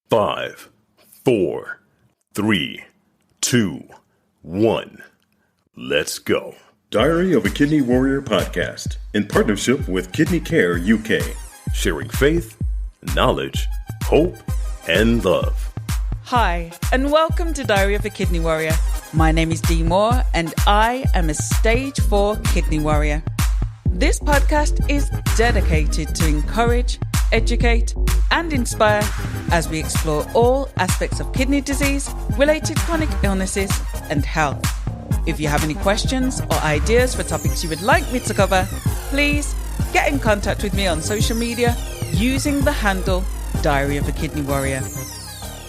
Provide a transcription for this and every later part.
5, 4, 3, 2, 1. Let's go. Diary of a Kidney Warrior podcast in partnership with Kidney Care UK, sharing faith, knowledge, hope, and love. Hi, and welcome to Diary of a Kidney Warrior. My name is Dee Moore, and I am a Stage 4 Kidney Warrior. This podcast is dedicated to encourage, educate, and inspire as we explore all aspects of kidney disease, related chronic illnesses, and health. If you have any questions or ideas for topics you would like me to cover, please get in contact with me on social media using the handle Diary of a Kidney Warrior.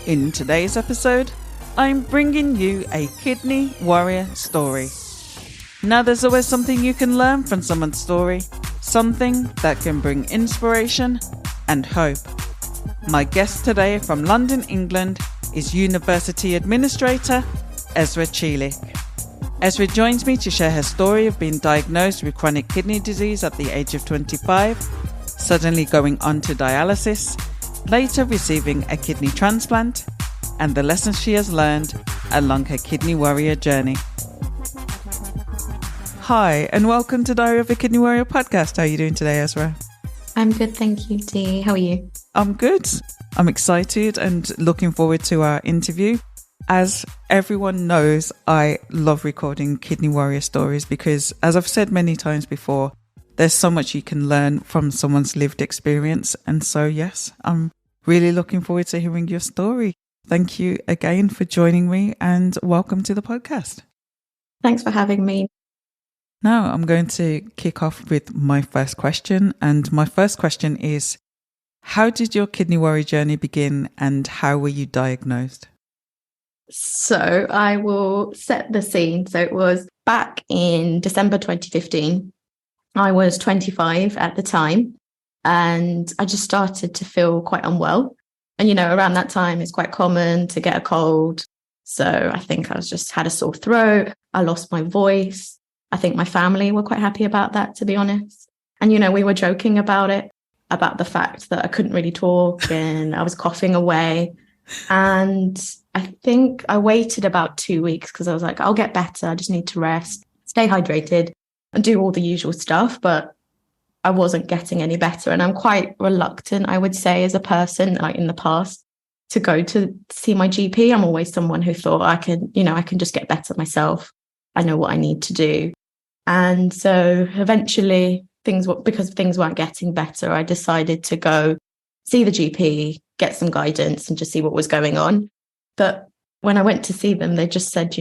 In today's episode, I'm bringing you a kidney warrior story. Now, there's always something you can learn from someone's story, something that can bring inspiration and hope. My guest today from London, England, is University Administrator Esra Celik. Esra joins me to share her story of being diagnosed with chronic kidney disease at the age of 25, suddenly going on to dialysis, later receiving a kidney transplant, and the lessons she has learned along her kidney warrior journey. Hi, and welcome to Diary of a Kidney Warrior podcast. How are you doing today, Esra? I'm good, thank you, Dee. How are you? I'm good. I'm excited and looking forward to our interview. As everyone knows, I love recording kidney warrior stories because, as I've said many times before, there's so much you can learn from someone's lived experience. And so, yes, I'm really looking forward to hearing your story. Thank you again for joining me and welcome to the podcast. Thanks for having me. Now, I'm going to kick off with my first question. And my first question is, how did your kidney warrior journey begin and how were you diagnosed? So I will set the scene. So it was back in December 2015. I was 25 at the time and I just started to feel quite unwell. And, around that time, it's quite common to get a cold. So I think I just had a sore throat. I lost my voice. I think my family were quite happy about that, to be honest. And, we were joking about it, about the fact that I couldn't really talk and I was coughing away. And I think I waited about 2 weeks because I was like, I'll get better. I just need to rest, stay hydrated and do all the usual stuff. But I wasn't getting any better. And I'm quite reluctant, I would say, as a person, like in the past, to go to see my GP. I'm always someone who thought I can just get better myself. I know what I need to do. And so eventually because things weren't getting better, I decided to go see the GP, get some guidance and just see what was going on. But when I went to see them, they just said,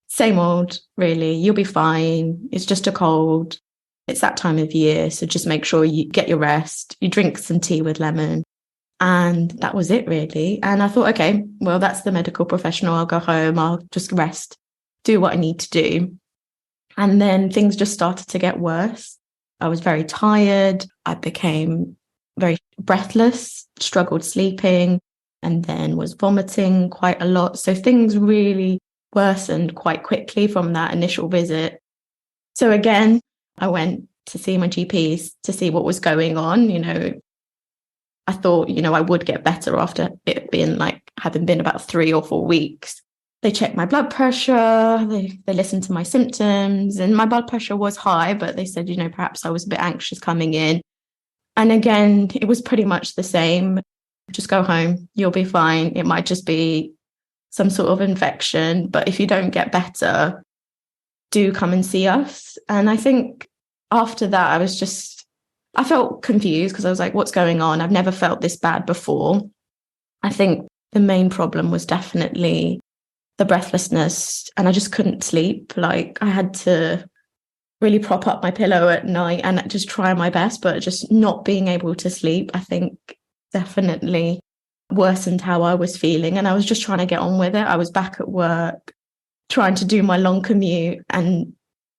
same old, really, you'll be fine. It's just a cold. It's that time of year. So just make sure you get your rest. You drink some tea with lemon. And that was it, really. And I thought, okay, well, that's the medical professional. I'll go home. I'll just rest, do what I need to do. And then things just started to get worse. I was very tired. I became very breathless, struggled sleeping, and then was vomiting quite a lot. So things really worsened quite quickly from that initial visit. So again, I went to see my GPs to see what was going on. I thought, I would get better after it being having been about 3 or 4 weeks. They checked my blood pressure, they listened to my symptoms, and my blood pressure was high, but they said, perhaps I was a bit anxious coming in. And again, it was pretty much the same. Just go home, you'll be fine. It might just be some sort of infection, but if you don't get better, do come and see us. And I think after that, I felt confused because I was like, what's going on? I've never felt this bad before. I think the main problem was definitely the breathlessness, and I just couldn't sleep. I had to really prop up my pillow at night and just try my best, but just not being able to sleep, I think definitely worsened how I was feeling. And I was just trying to get on with it. I was back at work, trying to do my long commute. And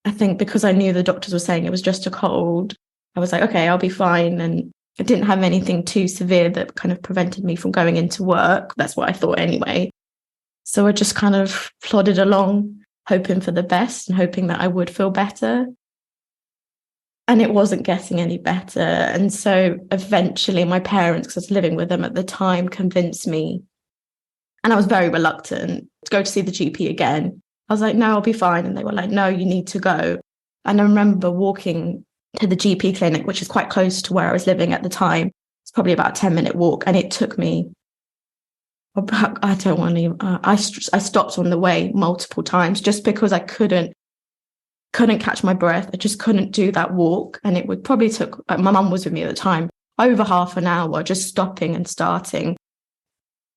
I think because I knew the doctors were saying it was just a cold, I was like, okay, I'll be fine. And I didn't have anything too severe that kind of prevented me from going into work. That's what I thought anyway. So I just kind of plodded along, hoping for the best and hoping that I would feel better. And it wasn't getting any better. And so eventually my parents, because I was living with them at the time, convinced me. And I was very reluctant to go to see the GP again. I was like, no, I'll be fine. And they were like, no, you need to go. And I remember walking to the GP clinic, which is quite close to where I was living at the time. It's probably about a 10-minute walk. And it took me about, I don't want to, I stopped on the way multiple times just because I couldn't catch my breath. I just couldn't do that walk. And it would probably took, my mum was with me at the time, over half an hour, just stopping and starting.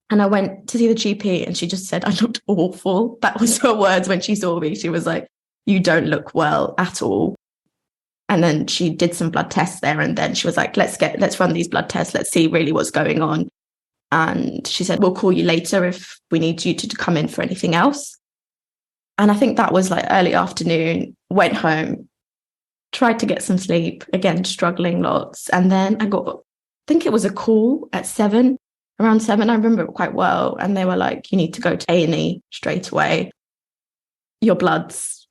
And I went to see the GP and she just said, I looked awful. That was her words when she saw me. She was like, you don't look well at all. And then she did some blood tests there. And then she was like, let's run these blood tests. Let's see really what's going on. And she said, we'll call you later if we need you to come in for anything else. And I think that was like early afternoon, went home, tried to get some sleep, again, struggling lots. And then I think it was a call at around 7, I remember it quite well. And they were like, you need to go to A&E straight away. Your bloods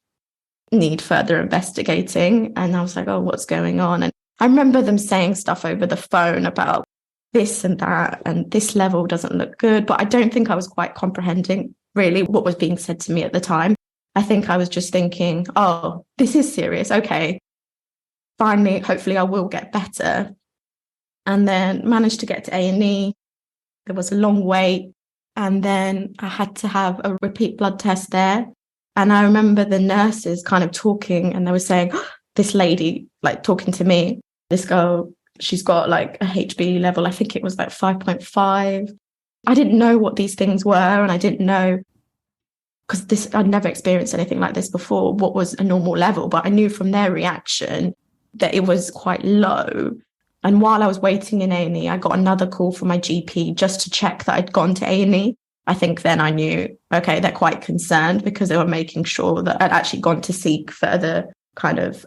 need further investigating. And I was like, oh, what's going on? And I remember them saying stuff over the phone about this and that, and this level doesn't look good. But I don't think I was quite comprehending really what was being said to me at the time. I think I was just thinking, oh, this is serious. Okay, finally, hopefully I will get better. And then managed to get to A&E. There was a long wait. And then I had to have a repeat blood test there. And I remember the nurses kind of talking and they were saying, oh, this lady, like talking to me, this girl, she's got like a HB level. I think it was like 5.5. I didn't know what these things were. And I didn't know, because I'd never experienced anything like this before, what was a normal level. But I knew from their reaction that it was quite low. And while I was waiting in A&E, I got another call from my GP just to check that I'd gone to A&E. I think then I knew, okay, they're quite concerned because they were making sure that I'd actually gone to seek further kind of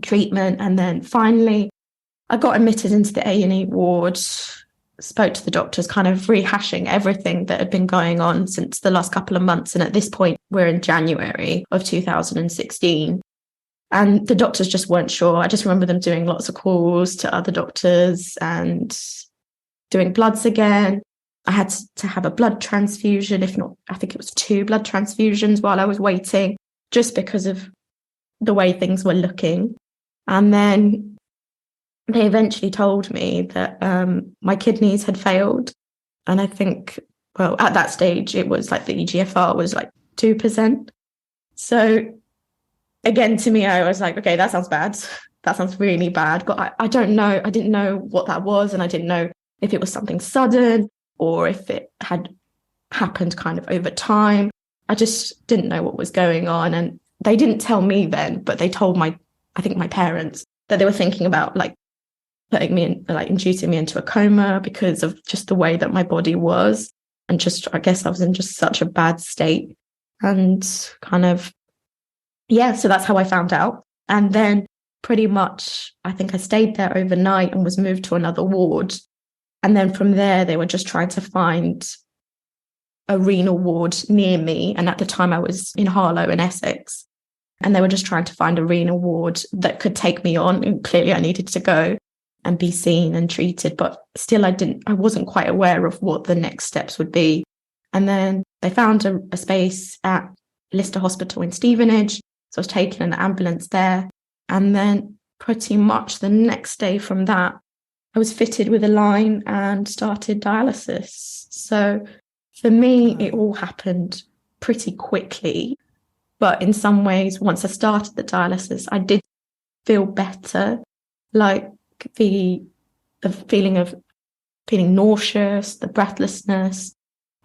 treatment. And then finally, I got admitted into the A&E ward, spoke to the doctors, kind of rehashing everything that had been going on since the last couple of months. And at this point, we're in January of 2016. And the doctors just weren't sure. I just remember them doing lots of calls to other doctors and doing bloods again. I had to have a blood transfusion, if not, I think it was 2 blood transfusions while I was waiting, just because of the way things were looking. And then they eventually told me that my kidneys had failed. And I think, well, at that stage, it was like the EGFR was like 2%. So again, to me, I was like, okay, that sounds bad. That sounds really bad. But I don't know. I didn't know what that was. And I didn't know if it was something sudden or if it had happened kind of over time. I just didn't know what was going on. And they didn't tell me then, but they told I think my parents, that they were thinking about like putting me in, like inducing me into a coma because of just the way that my body was. And just, I guess I was in just such a bad state. And kind of, yeah, so that's how I found out. And then pretty much, I think I stayed there overnight and was moved to another ward. And then from there, they were just trying to find a renal ward near me. And at the time I was in Harlow in Essex. And they were just trying to find a renal ward that could take me on. And clearly I needed to go and be seen and treated. But still, I wasn't quite aware of what the next steps would be. And then they found a space at Lister Hospital in Stevenage. So I was taken in an ambulance there. And then pretty much the next day from that, I was fitted with a line and started dialysis. So for me, it all happened pretty quickly. But in some ways, once I started the dialysis, I did feel better. Like the feeling of feeling nauseous, the breathlessness.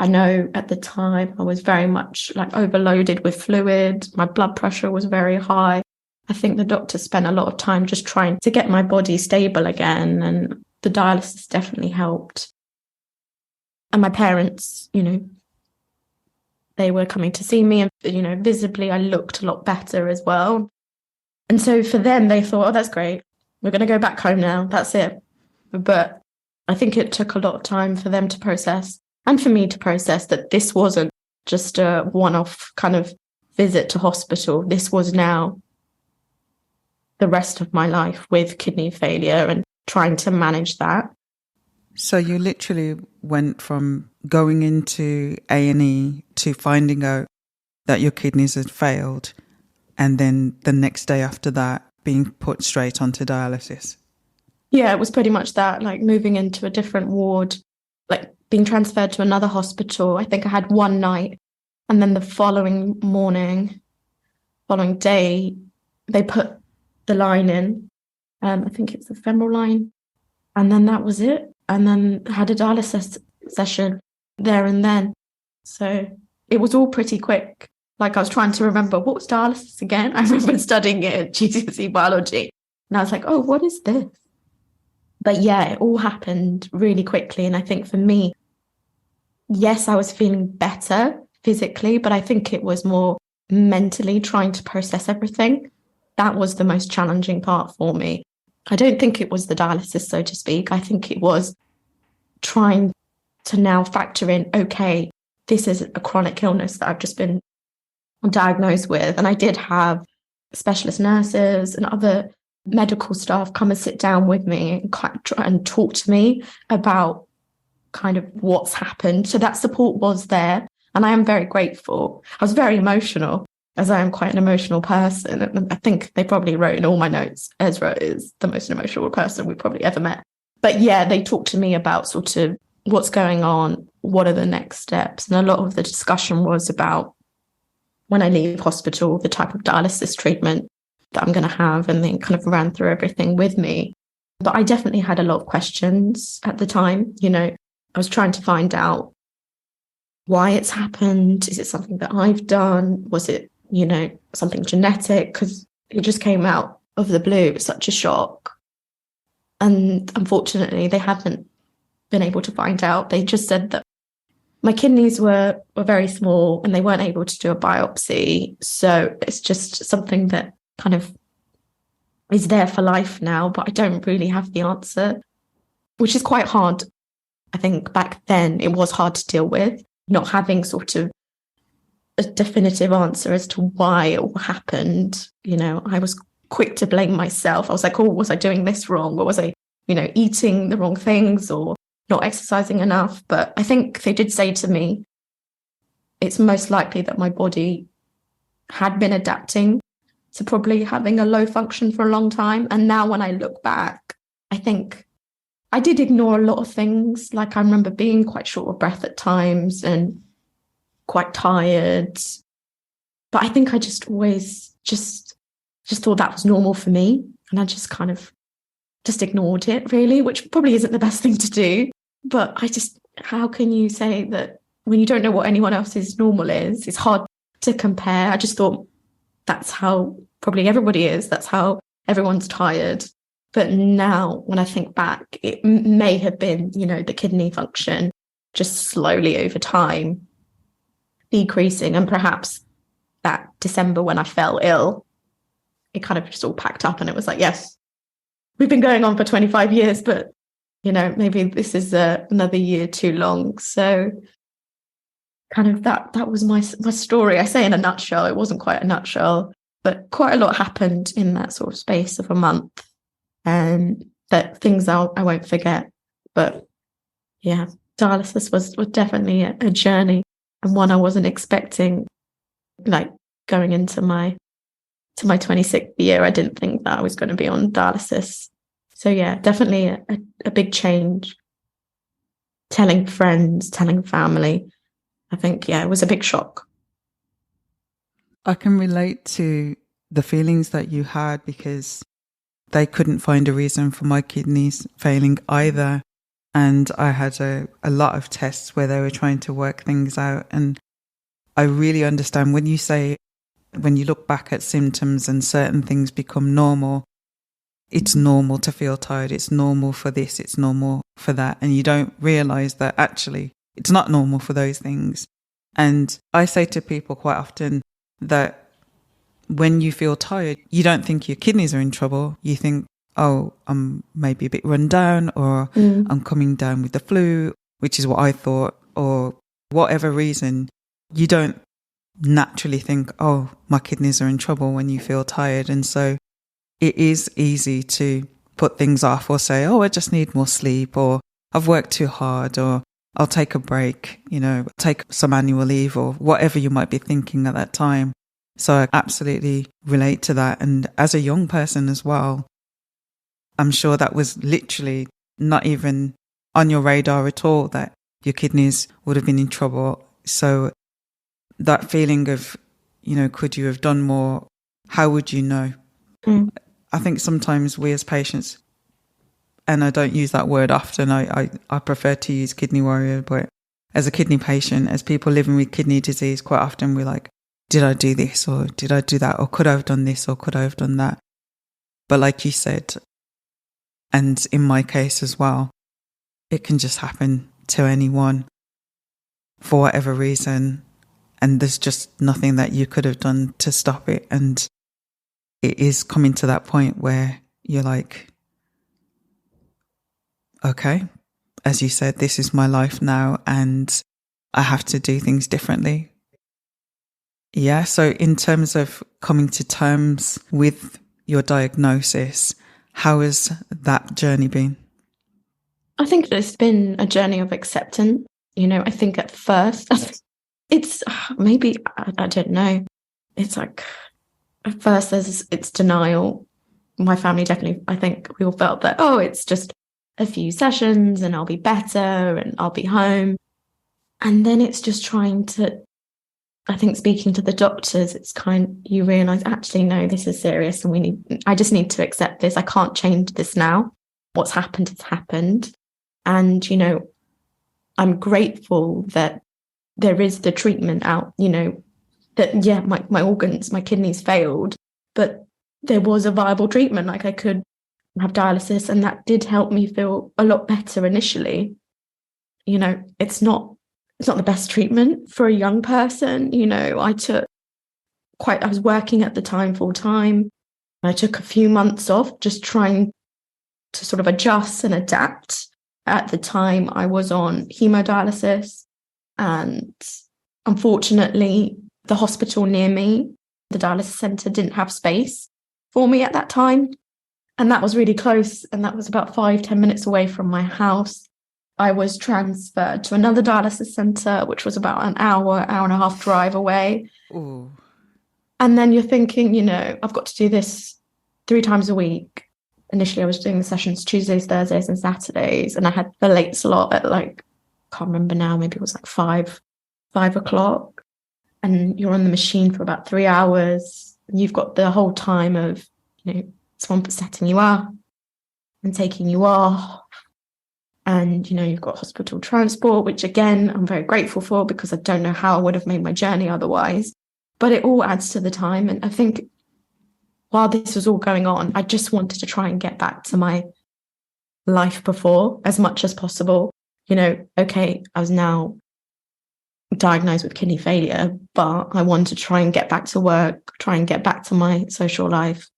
I know at the time I was very much like overloaded with fluid. My blood pressure was very high. I think the doctor spent a lot of time just trying to get my body stable again. And the dialysis definitely helped. And my parents, they were coming to see me and, visibly I looked a lot better as well. And so for them, they thought, oh, that's great. We're going to go back home now. That's it. But I think it took a lot of time for them to process and for me to process that this wasn't just a one-off kind of visit to hospital. This was now the rest of my life with kidney failure and trying to manage that. So you literally went from going into A&E to finding out that your kidneys had failed, and then the next day after that being put straight onto dialysis. Yeah, it was pretty much that, like moving into a different ward, like being transferred to another hospital. I think I had one night, and then the following day, they put the line in. I think it's the femoral line. And then that was it. And then had a dialysis session there and then. So it was all pretty quick. Like I was trying to remember, what was dialysis again? I remember studying it at GCSE biology. And I was like, oh, what is this? But yeah, it all happened really quickly. And I think for me, yes, I was feeling better physically, but I think it was more mentally trying to process everything. That was the most challenging part for me. I don't think it was the dialysis, so to speak. I think it was trying to now factor in, okay, this is a chronic illness that I've just been diagnosed with. And I did have specialist nurses and other medical staff come and sit down with me and talk to me about kind of what's happened. So that support was there. And I am very grateful. I was very emotional, as I am quite an emotional person. And I think they probably wrote in all my notes, Esra is the most emotional person we've probably ever met. But yeah, they talked to me about sort of what's going on, what are the next steps. And a lot of the discussion was about when I leave hospital, the type of dialysis treatment that I'm going to have, and they kind of ran through everything with me. But I definitely had a lot of questions at the time. You know, I was trying to find out why it's happened. Is it something that I've done? Was it, you know, something genetic? Because it just came out of the blue. It was such a shock. And unfortunately, they haven't been able to find out. They just said that my kidneys were very small and they weren't able to do a biopsy. So it's just something that kind of is there for life now, but I don't really have the answer, which is quite hard. I think back then it was hard to deal with, not having sort of a definitive answer as to why it all happened. You know, I was quick to blame myself. I was like, oh, was I doing this wrong? Or was I, you know, eating the wrong things or not exercising enough? But I think they did say to me, it's most likely that my body had been adapting to probably having a low function for a long time. And now when I look back, I think I did ignore a lot of things. Like I remember being quite short of breath at times and quite tired. But I think I just always just thought that was normal for me. And I just kind of just ignored it really, which probably isn't the best thing to do. But how can you say that when you don't know what anyone else's normal is? It's hard to compare. I just thought that's how probably everybody is. That's how everyone's tired. But now when I think back, it may have been, you know, the kidney function just slowly over time decreasing. And perhaps that December when I fell ill, it kind of just all packed up and it was like, yes, we've been going on for 25 years, but, you know, maybe this is another year too long. So kind of that was my story. I say in a nutshell, it wasn't quite a nutshell, but quite a lot happened in that sort of space of a month. And that things I won't forget. But yeah, dialysis was definitely a journey and one I wasn't expecting. Like going into my 26th year, I didn't think that I was going to be on dialysis. So yeah, definitely a big change. Telling friends, telling family. I think, yeah, it was a big shock. I can relate to the feelings that you had because they couldn't find a reason for my kidneys failing either. And I had a lot of tests where they were trying to work things out. And I really understand when you say, when you look back at symptoms and certain things become normal, it's normal to feel tired. It's normal for this. It's normal for that. And you don't realize that actually it's not normal for those things. And I say to people quite often that when you feel tired, you don't think your kidneys are in trouble. You think, oh, I'm maybe a bit run down or I'm coming down with the flu, which is what I thought, or whatever reason. You don't naturally think, oh, my kidneys are in trouble when you feel tired. And so it is easy to put things off or say, oh, I just need more sleep, or I've worked too hard, or I'll take a break, take some annual leave, or whatever you might be thinking at that time. So I absolutely relate to that. And as a young person as well, I'm sure that was literally not even on your radar at all, that your kidneys would have been in trouble. So that feeling of, could you have done more? How would you know? Mm. I think sometimes we as patients, and I don't use that word often, I prefer to use kidney warrior, but as a kidney patient, as people living with kidney disease, quite often we're like, did I do this, or did I do that, or could I have done this, or could I have done that? But like you said, and in my case as well, it can just happen to anyone for whatever reason, and there's just nothing that you could have done to stop it. And it is coming to that point where you're like, okay, as you said, this is my life now and I have to do things differently. Yeah, so in terms of coming to terms with your diagnosis, how has that journey been? I think it's been a journey of acceptance. I think at first, it's maybe, I don't know. It's like, at first it's denial. My family definitely, I think we all felt that, it's just a few sessions and I'll be better and I'll be home. And then it's just trying to, I think speaking to the doctors, it's you realise, actually, no, this is serious and I just need to accept this. I can't change this now. What's happened has happened. And, I'm grateful that there is the treatment out, that, yeah, my organs, my kidneys failed, but there was a viable treatment. Like I could have dialysis, and that did help me feel a lot better initially. It's not the best treatment for a young person. I was working at the time full time. I took a few months off just trying to sort of adjust and adapt. At the time I was on haemodialysis, and unfortunately the hospital near me, the dialysis centre, didn't have space for me at that time. And that was really close. And that was about 5-10 minutes away from my house. I was transferred to another dialysis centre, which was about an hour and a half drive away. Ooh. And then you're thinking, I've got to do this 3 times a week. Initially, I was doing the sessions Tuesdays, Thursdays, and Saturdays. And I had the late slot at can't remember now, maybe it was 5 o'clock. And you're on the machine for about 3 hours. And you've got the whole time of, someone setting you up and taking you off. And, you've got hospital transport, which again, I'm very grateful for, because I don't know how I would have made my journey otherwise. But it all adds to the time. And I think while this was all going on, I just wanted to try and get back to my life before as much as possible. Okay, I was now diagnosed with kidney failure, but I wanted to try and get back to work, try and get back to my social life.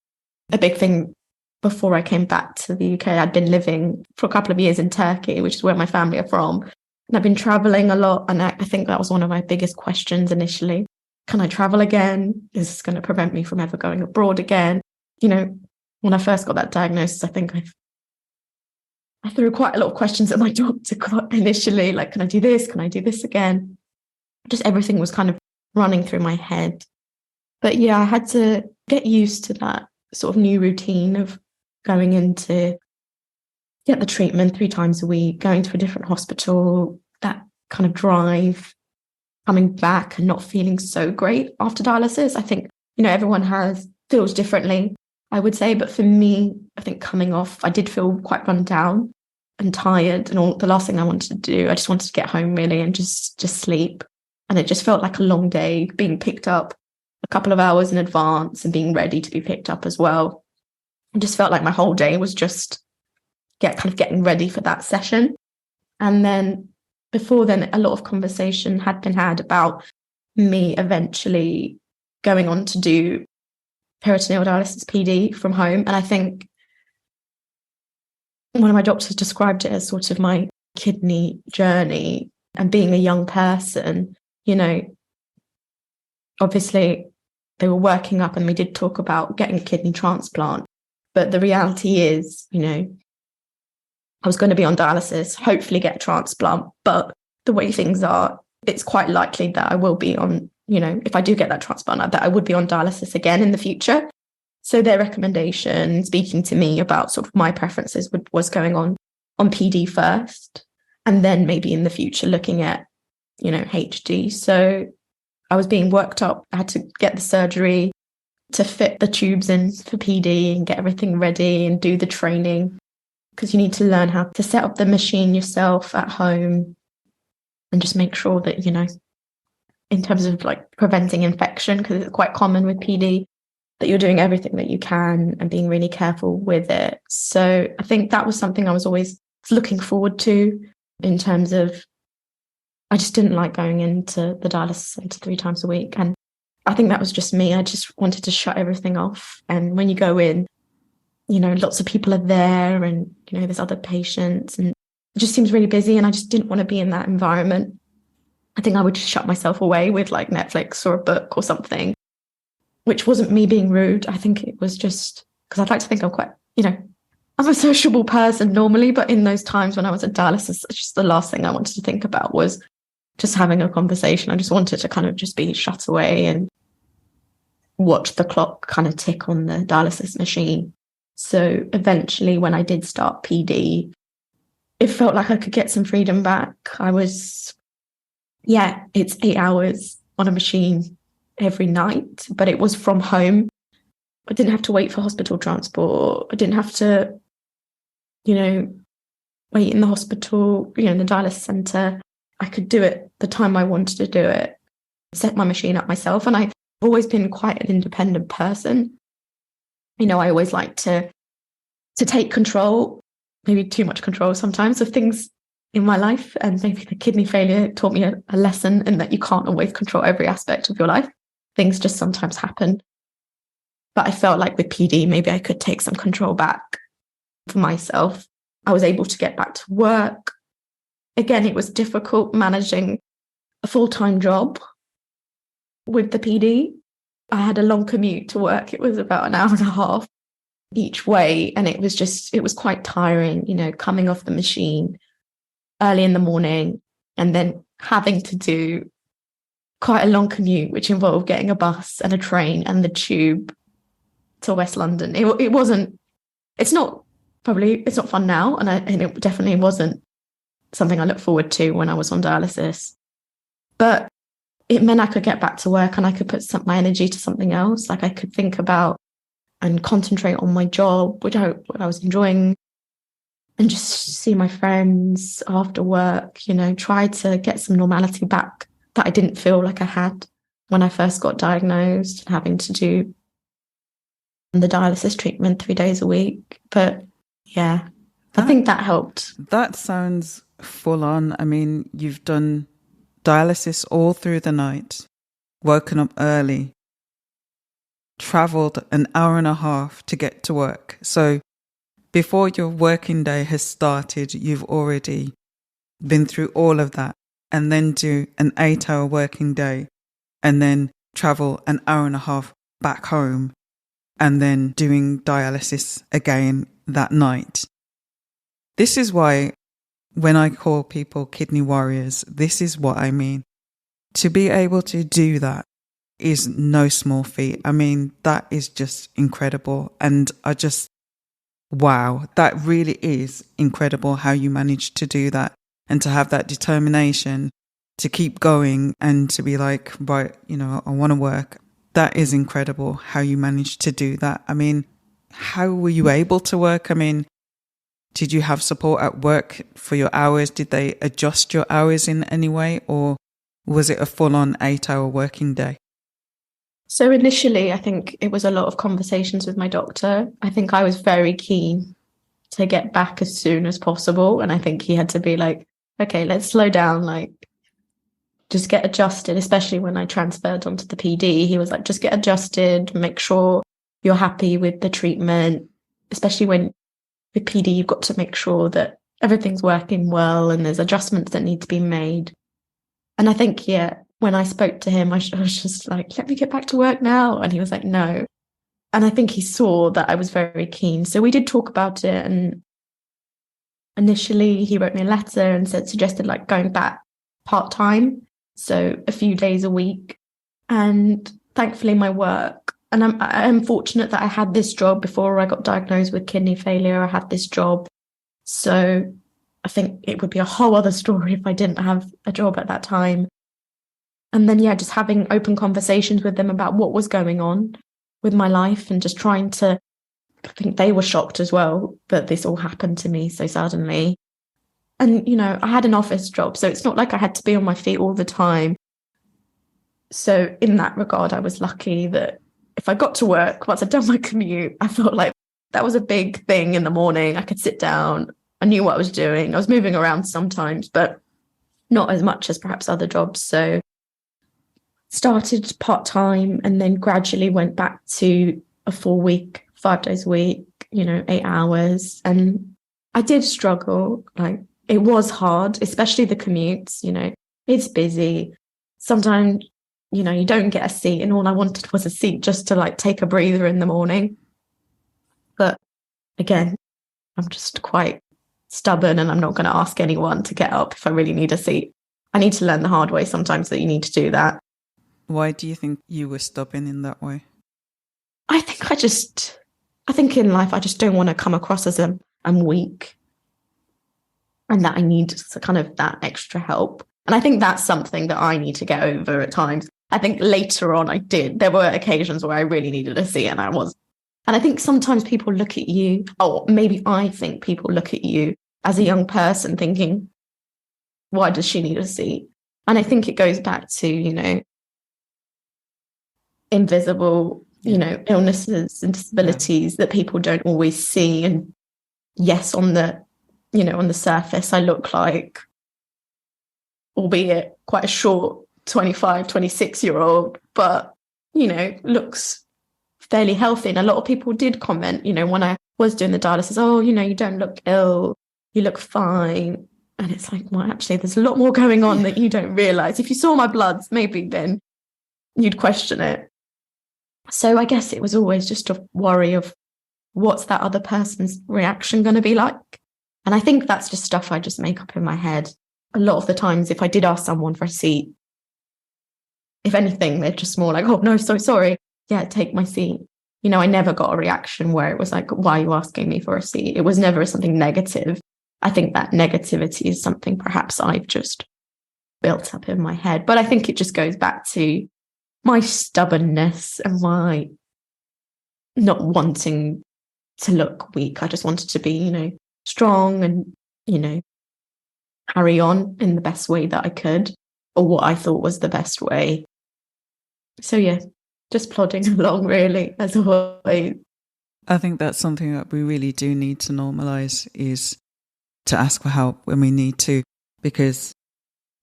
A big thing before I came back to the UK, I'd been living for a couple of years in Turkey, which is where my family are from. And I've been traveling a lot. And I think that was one of my biggest questions initially. Can I travel again? Is this going to prevent me from ever going abroad again? When I first got that diagnosis, I think I threw quite a lot of questions at my doctor initially, like, can I do this? Can I do this again? Just everything was kind of running through my head. But yeah, I had to get used to that sort of new routine of going in to get the treatment 3 times a week, going to a different hospital, that kind of drive, coming back and not feeling so great after dialysis. I think, everyone feels differently, I would say. But for me, I think coming off, I did feel quite run down and tired. And the last thing I wanted to do, I just wanted to get home really and just sleep. And it just felt like a long day, being picked up a couple of hours in advance and being ready to be picked up as well. It just felt like my whole day was just getting ready for that session. And then before then, a lot of conversation had been had about me eventually going on to do peritoneal dialysis PD from home. And I think one of my doctors described it as sort of my kidney journey. And being a young person, obviously they were working up, and we did talk about getting a kidney transplant. But the reality is, I was going to be on dialysis, hopefully get a transplant. But the way things are, it's quite likely that I will be on, if I do get that transplant, that I would be on dialysis again in the future. So their recommendation, speaking to me about sort of my preferences, was going on PD first, and then maybe in the future looking at, HD. So I was being worked up. I had to get the surgery to fit the tubes in for PD and get everything ready and do the training, because you need to learn how to set up the machine yourself at home and just make sure that, in terms of like preventing infection, because it's quite common with PD, that you're doing everything that you can and being really careful with it. So I think that was something I was always looking forward to, in terms of, I just didn't like going into the dialysis centre 3 times a week. And I think that was just me. I just wanted to shut everything off. And when you go in, lots of people are there and, there's other patients, and it just seems really busy. And I just didn't want to be in that environment. I think I would just shut myself away with like Netflix or a book or something, which wasn't me being rude. I think it was just because I'd like to think I'm quite, I'm a sociable person normally, but in those times when I was at dialysis, it's just the last thing I wanted to think about was just having a conversation. I just wanted to kind of just be shut away and watch the clock kind of tick on the dialysis machine. So eventually, when I did start PD, it felt like I could get some freedom back. It's 8 hours on a machine every night, but it was from home. I didn't have to wait for hospital transport. I didn't have to, wait in the hospital, in the dialysis centre. I could do it the time I wanted to do it, set my machine up myself. And I've always been quite an independent person. I always like to take control, maybe too much control sometimes, of things in my life. And maybe the kidney failure taught me a lesson in that you can't always control every aspect of your life. Things just sometimes happen. But I felt like with PD, maybe I could take some control back for myself. I was able to get back to work. Again, it was difficult managing a full-time job with the PD. I had a long commute to work. It was about an hour and a half each way. And it was quite tiring, coming off the machine early in the morning and then having to do quite a long commute, which involved getting a bus and a train and the tube to West London. It's not fun now. And it definitely wasn't something I looked forward to when I was on dialysis. But it meant I could get back to work and I could put my energy to something else. Like I could think about and concentrate on my job, which I was enjoying, and just see my friends after work, try to get some normality back that I didn't feel like I had when I first got diagnosed, having to do the dialysis treatment 3 days a week. But yeah, I think that helped. That sounds full on. I mean, you've done dialysis all through the night, woken up early, travelled an hour and a half to get to work. So before your working day has started, you've already been through all of that, and then do an 8-hour working day, and then travel an hour and a half back home, and then doing dialysis again that night. This is why when I call people kidney warriors, this is what I mean. To be able to do that is no small feat. I mean, that is just incredible. And wow, that really is incredible how you managed to do that and to have that determination to keep going and to be like, right, I want to work. That is incredible how you managed to do that. I mean, how were you able to work? I mean, did you have support at work for your hours? Did they adjust your hours in any way, or was it a full-on 8-hour working day? So initially, I think it was a lot of conversations with my doctor. I think I was very keen to get back as soon as possible. And I think he had to be like, okay, let's slow down, like just get adjusted, especially when I transferred onto the PD. He was like, just get adjusted, make sure you're happy with the treatment, especially when with PD, you've got to make sure that everything's working well and there's adjustments that need to be made. And I think, when I spoke to him, I was just like, let me get back to work now. And he was like, no, And I think he saw that I was very keen. So we did talk about it. And initially he wrote me a letter and suggested like going back part-time. So a few days a week. And thankfully my work, and I'm fortunate that I had this job before I got diagnosed with kidney failure. I had this job. So I think it would be a whole other story if I didn't have a job at that time. And then, yeah, just having open conversations with them about what was going on with my life and just trying to, I think they were shocked as well that this all happened to me so suddenly. And, you know, I had an office job, so it's not like I had to be on my feet all the time. So in that regard, I was lucky that if I got to work, once I'd done my commute, I felt like that was a big thing in the morning. I could sit down. I knew what I was doing. I was moving around sometimes, but not as much as perhaps other jobs. So started part-time and then gradually went back to a full week, 5 days a week, 8 hours. And I did struggle. Like, it was hard, especially the commutes, it's busy. Sometimes, you don't get a seat, and all I wanted was a seat just to like take a breather in the morning. But again, I'm just quite stubborn and I'm not going to ask anyone to get up if I really need a seat. I need to learn the hard way sometimes that you need to do that. Why do you think you were stubborn in that way? I think in life, I just don't want to come across as I'm weak and that I need kind of that extra help. And I think that's something that I need to get over at times. I think later on I did. There were occasions where I really needed a seat and I was. And I think sometimes people look at you, or maybe I think people look at you as a young person thinking, why does she need a seat? And I think it goes back to, invisible, illnesses and disabilities that people don't always see. And yes, on the surface, I look like, albeit quite a short 25, 26-year-old, but, looks fairly healthy. And a lot of people did comment, when I was doing the dialysis, oh, you don't look ill, you look fine. And it's like, well, actually, there's a lot more going on that you don't realise. If you saw my bloods, maybe then you'd question it. So I guess it was always just a worry of what's that other person's reaction going to be like? And I think that's just stuff I just make up in my head. A lot of the times, if I did ask someone for a seat, if anything, they're just more like, oh, no, so sorry. Yeah, take my seat. I never got a reaction where it was like, why are you asking me for a seat? It was never something negative. I think that negativity is something perhaps I've just built up in my head. But I think it just goes back to my stubbornness and my not wanting to look weak. I just wanted to be, strong and, carry on in the best way that I could, or what I thought was the best way. So yeah, just plodding along really, as always. I think that's something that we really do need to normalise, is to ask for help when we need to, because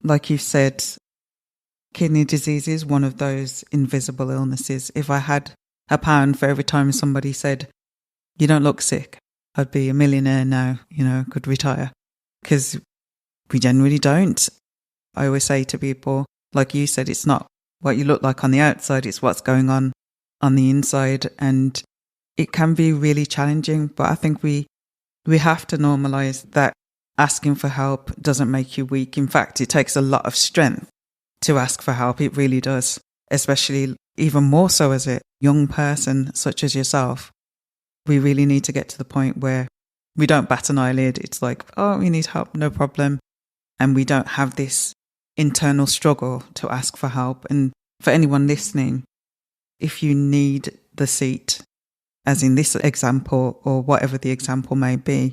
like you said, kidney disease is one of those invisible illnesses. If I had £1 for every time somebody said, you don't look sick, I'd be a millionaire now, could retire. Because we generally don't. I always say to people, like you said, it's not what you look like on the outside, it's what's going on the inside. And it can be really challenging, but I think we have to normalise that asking for help doesn't make you weak. In fact, it takes a lot of strength to ask for help. It really does, especially even more so as a young person such as yourself. We really need to get to the point where we don't bat an eyelid. It's like, oh, we need help, no problem. And we don't have this internal struggle to ask for help. And for anyone listening, if you need the seat, as in this example or whatever the example may be,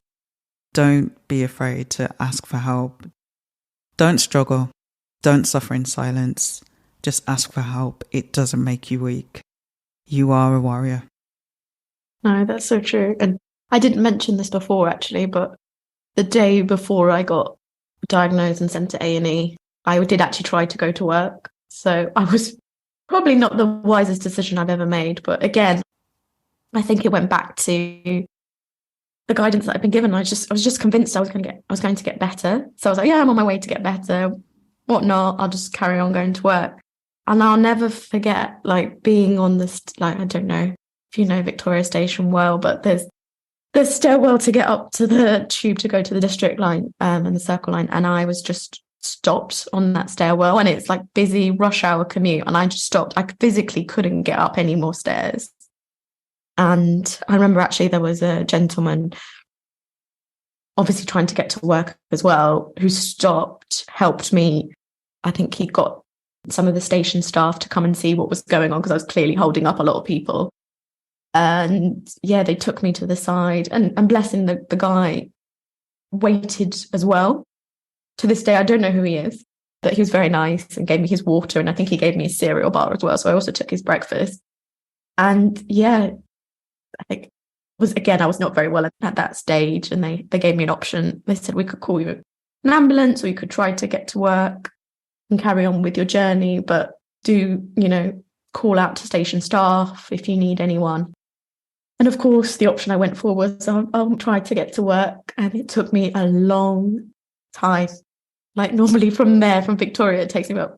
don't be afraid to ask for help. Don't struggle. Don't suffer in silence. Just ask for help. It doesn't make you weak. You are a warrior. No, that's so true. And I didn't mention this before, actually, but the day before I got diagnosed and sent to A&E, I did actually try to go to work. So I was probably not the wisest decision I've ever made. But again, I think it went back to the guidance that I've been given. I was just convinced I was going to get better. So I was like, yeah, I'm on my way to get better. Whatnot, I'll just carry on going to work. And I'll never forget, like, being on this, like, I don't know, if you know Victoria Station well, but there's stairwell to get up to the tube to go to the district line and the circle line. And I was just stopped on that stairwell, and it's like busy rush hour commute. And I just stopped. I physically couldn't get up any more stairs. And I remember actually there was a gentleman obviously trying to get to work as well, who stopped, helped me. I think he got some of the station staff to come and see what was going on because I was clearly holding up a lot of people. And yeah, they took me to the side, and blessing the guy waited as well. To this day, I don't know who he is, but he was very nice and gave me his water. And I think he gave me a cereal bar as well. So I also took his breakfast. And yeah, I think I was not very well at that stage. And they gave me an option. They said we could call you an ambulance, or you could try to get to work and carry on with your journey. But do, call out to station staff if you need anyone. And of course, the option I went for was I'll try to get to work. And it took me a long time. Like normally from Victoria, it takes me about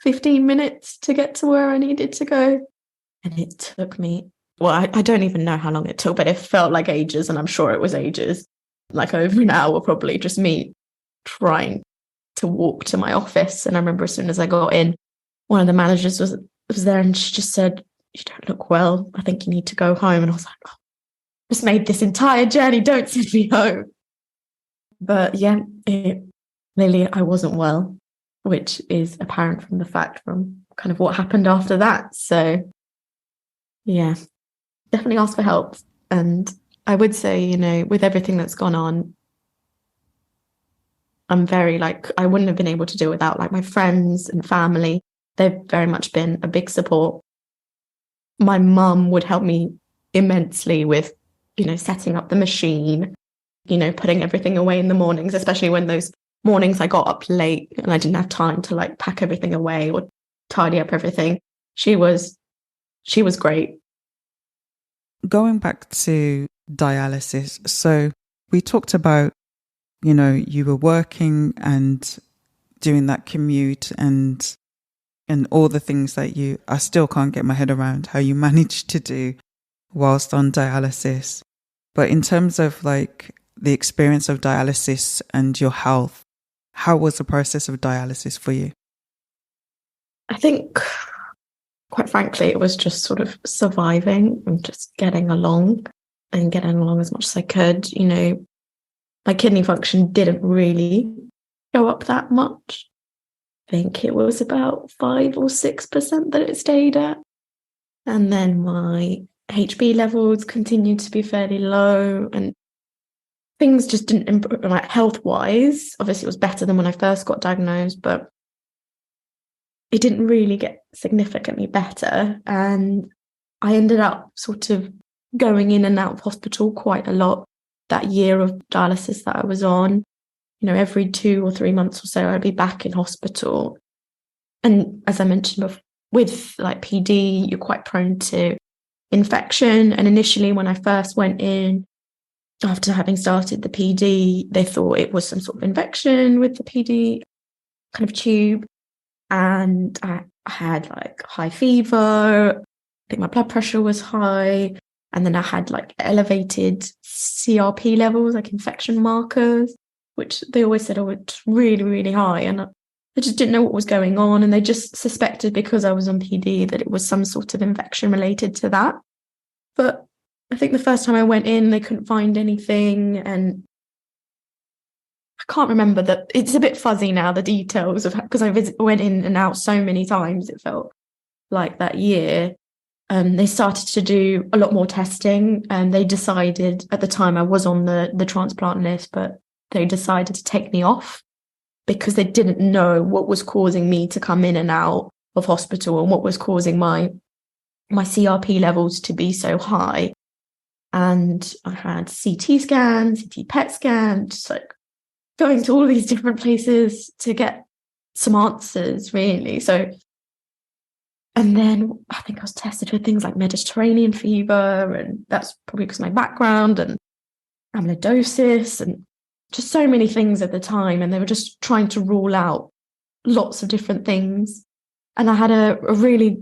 15 minutes to get to where I needed to go. And it took me, I don't even know how long it took, but it felt like ages. And I'm sure it was ages, like over an hour, probably just me trying to walk to my office. And I remember as soon as I got in, one of the managers was there, and she just said, "You don't look well. I think you need to go home." And I was like, "Oh, just made this entire journey. Don't send me home." But yeah, clearly I wasn't well, which is apparent from the fact from kind of what happened after that. So yeah, definitely ask for help. And I would say, with everything that's gone on, I'm very I wouldn't have been able to do it without my friends and family. They've very much been a big support. My mum would help me immensely with, setting up the machine, putting everything away in the mornings, especially when those mornings I got up late and I didn't have time to pack everything away or tidy up everything. She was great. Going back to dialysis, so we talked about, you were working and doing that commute and all the things that I still can't get my head around how you managed to do whilst on dialysis. But in terms of the experience of dialysis and your health, how was the process of dialysis for you? I think, quite frankly, it was just sort of surviving and just getting along as much as I could. My kidney function didn't really go up that much. I think it was about 5 or 6% that it stayed at. And then my HB levels continued to be fairly low, and things just didn't improve. Health-wise, obviously it was better than when I first got diagnosed, but it didn't really get significantly better. And I ended up sort of going in and out of hospital quite a lot that year of dialysis that I was on. Every 2 or 3 months or so, I'd be back in hospital. And as I mentioned before, with PD, you're quite prone to infection. And initially, when I first went in, after having started the PD, they thought it was some sort of infection with the PD kind of tube. And I had high fever. I think my blood pressure was high. And then I had elevated CRP levels, infection markers, which they always said, it's really, really high. And I just didn't know what was going on. And they just suspected, because I was on PD, that it was some sort of infection related to that. But I think the first time I went in, they couldn't find anything. And I can't remember that. It's a bit fuzzy now, the details of, because I went in and out so many times, it felt like that year. They started to do a lot more testing, and they decided, at the time I was on the transplant list, but they decided to take me off because they didn't know what was causing me to come in and out of hospital and what was causing my CRP levels to be so high. And I had CT scans, CT PET scans, just going to all these different places to get some answers, really. So, and then I think I was tested for things like Mediterranean fever, and that's probably because of my background, and amyloidosis, and just so many things at the time. And they were just trying to rule out lots of different things. And I had a really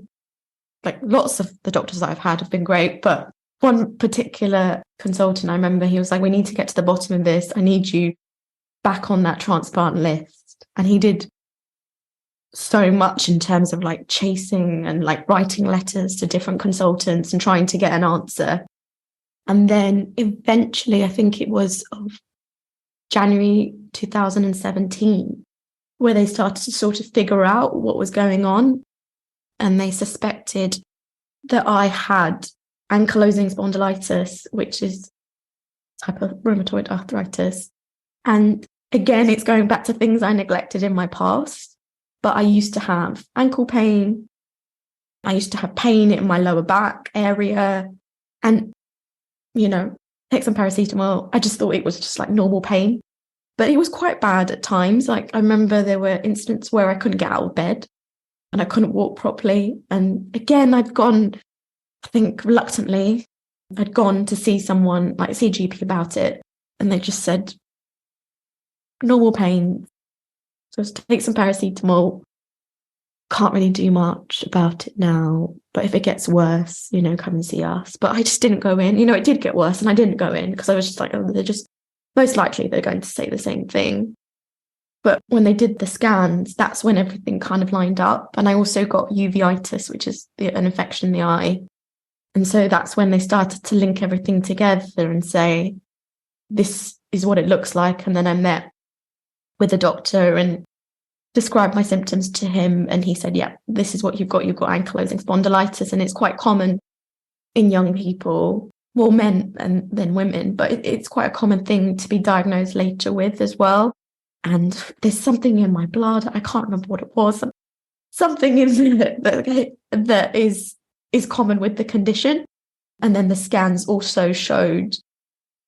like lots of the doctors that I've had have been great, but one particular consultant, I remember he was like, we need to get to the bottom of this. I need you back on that transplant list. And he did so much in terms of like chasing and like writing letters to different consultants and trying to get an answer. And then eventually, I think it was of January 2017, where they started to sort of figure out what was going on. And they suspected that I had ankylosing spondylitis, which is a type of rheumatoid arthritis. And again, it's going back to things I neglected in my past. But I used to have ankle pain. I used to have pain in my lower back area. And, you know, take some paracetamol. I just thought it was just like normal pain. But it was quite bad at times. Like I remember there were instances where I couldn't get out of bed and I couldn't walk properly. And again, I'd gone, I think reluctantly, I'd gone to see someone, like see a GP about it. And they just said, normal pain. Just take some paracetamol. Can't really do much about it now. But if it gets worse, you know, come and see us. But I just didn't go in. You know, it did get worse and I didn't go in because I was just like, oh, they're just, most likely they're going to say the same thing. But when they did the scans, that's when everything kind of lined up. And I also got uveitis, which is an infection in the eye. And so that's when they started to link everything together and say, this is what it looks like. And then I met with a doctor and described my symptoms to him. And he said, yeah, this is what you've got. You've got ankylosing spondylitis. And it's quite common in young people, well, men and then women, but it's quite a common thing to be diagnosed later with as well. And there's something in my blood. I can't remember what it was. Something in there that is common with the condition. And then the scans also showed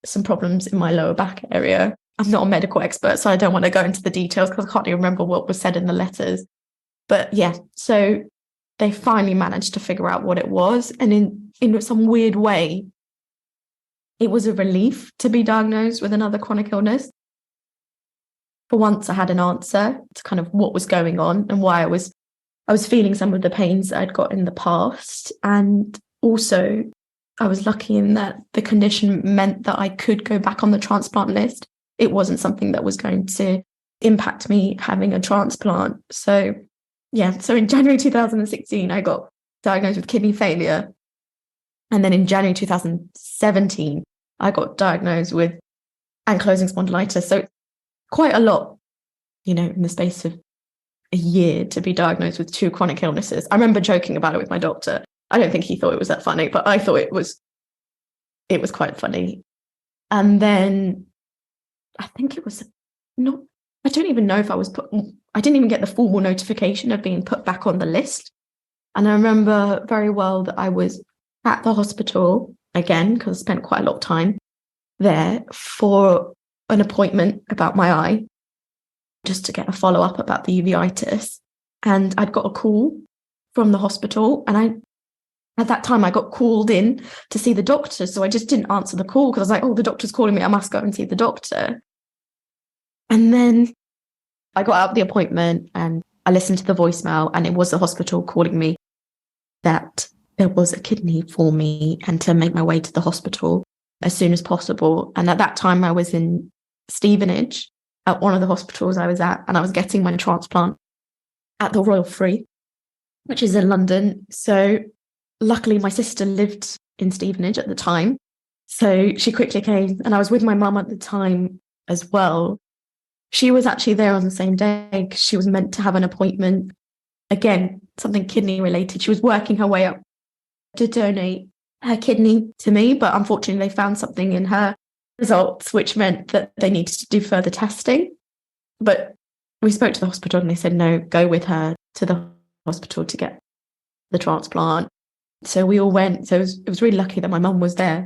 some problems in my lower back area. I'm not a medical expert, so I don't want to go into the details because I can't even remember what was said in the letters. But yeah, so they finally managed to figure out what it was. And in some weird way, it was a relief to be diagnosed with another chronic illness. For once, I had an answer to kind of what was going on and why I was feeling some of the pains that I'd got in the past. And also, I was lucky in that the condition meant that I could go back on the transplant list. It wasn't something that was going to impact me having a transplant. So, yeah, so in January 2016, I got diagnosed with kidney failure. And then in January 2017, I got diagnosed with ankylosing spondylitis. So quite a lot, you know, in the space of a year to be diagnosed with two chronic illnesses. I remember joking about it with my doctor. I don't think he thought it was that funny, but I thought it was quite funny. And then I think it was not, I don't even know if I didn't even get the formal notification of being put back on the list. And I remember very well that I was at the hospital again, because I spent quite a lot of time there for an appointment about my eye, just to get a follow-up about the uveitis. And I'd got a call from the hospital. And at that time, I got called in to see the doctor. So I just didn't answer the call because I was like, oh, the doctor's calling me. I must go and see the doctor. And then I got out of the appointment and I listened to the voicemail, and it was the hospital calling me that there was a kidney for me and to make my way to the hospital as soon as possible. And at that time, I was in Stevenage at one of the hospitals I was at, and I was getting my transplant at the Royal Free, which is in London. So luckily, my sister lived in Stevenage at the time. So she quickly came, and I was with my mum at the time as well. She was actually there on the same day because she was meant to have an appointment. Again, something kidney related. She was working her way up to donate her kidney to me, but unfortunately they found something in her results which meant that they needed to do further testing. But we spoke to the hospital and they said, no, go with her to the hospital to get the transplant. So we all went. So it was really lucky that my mum was there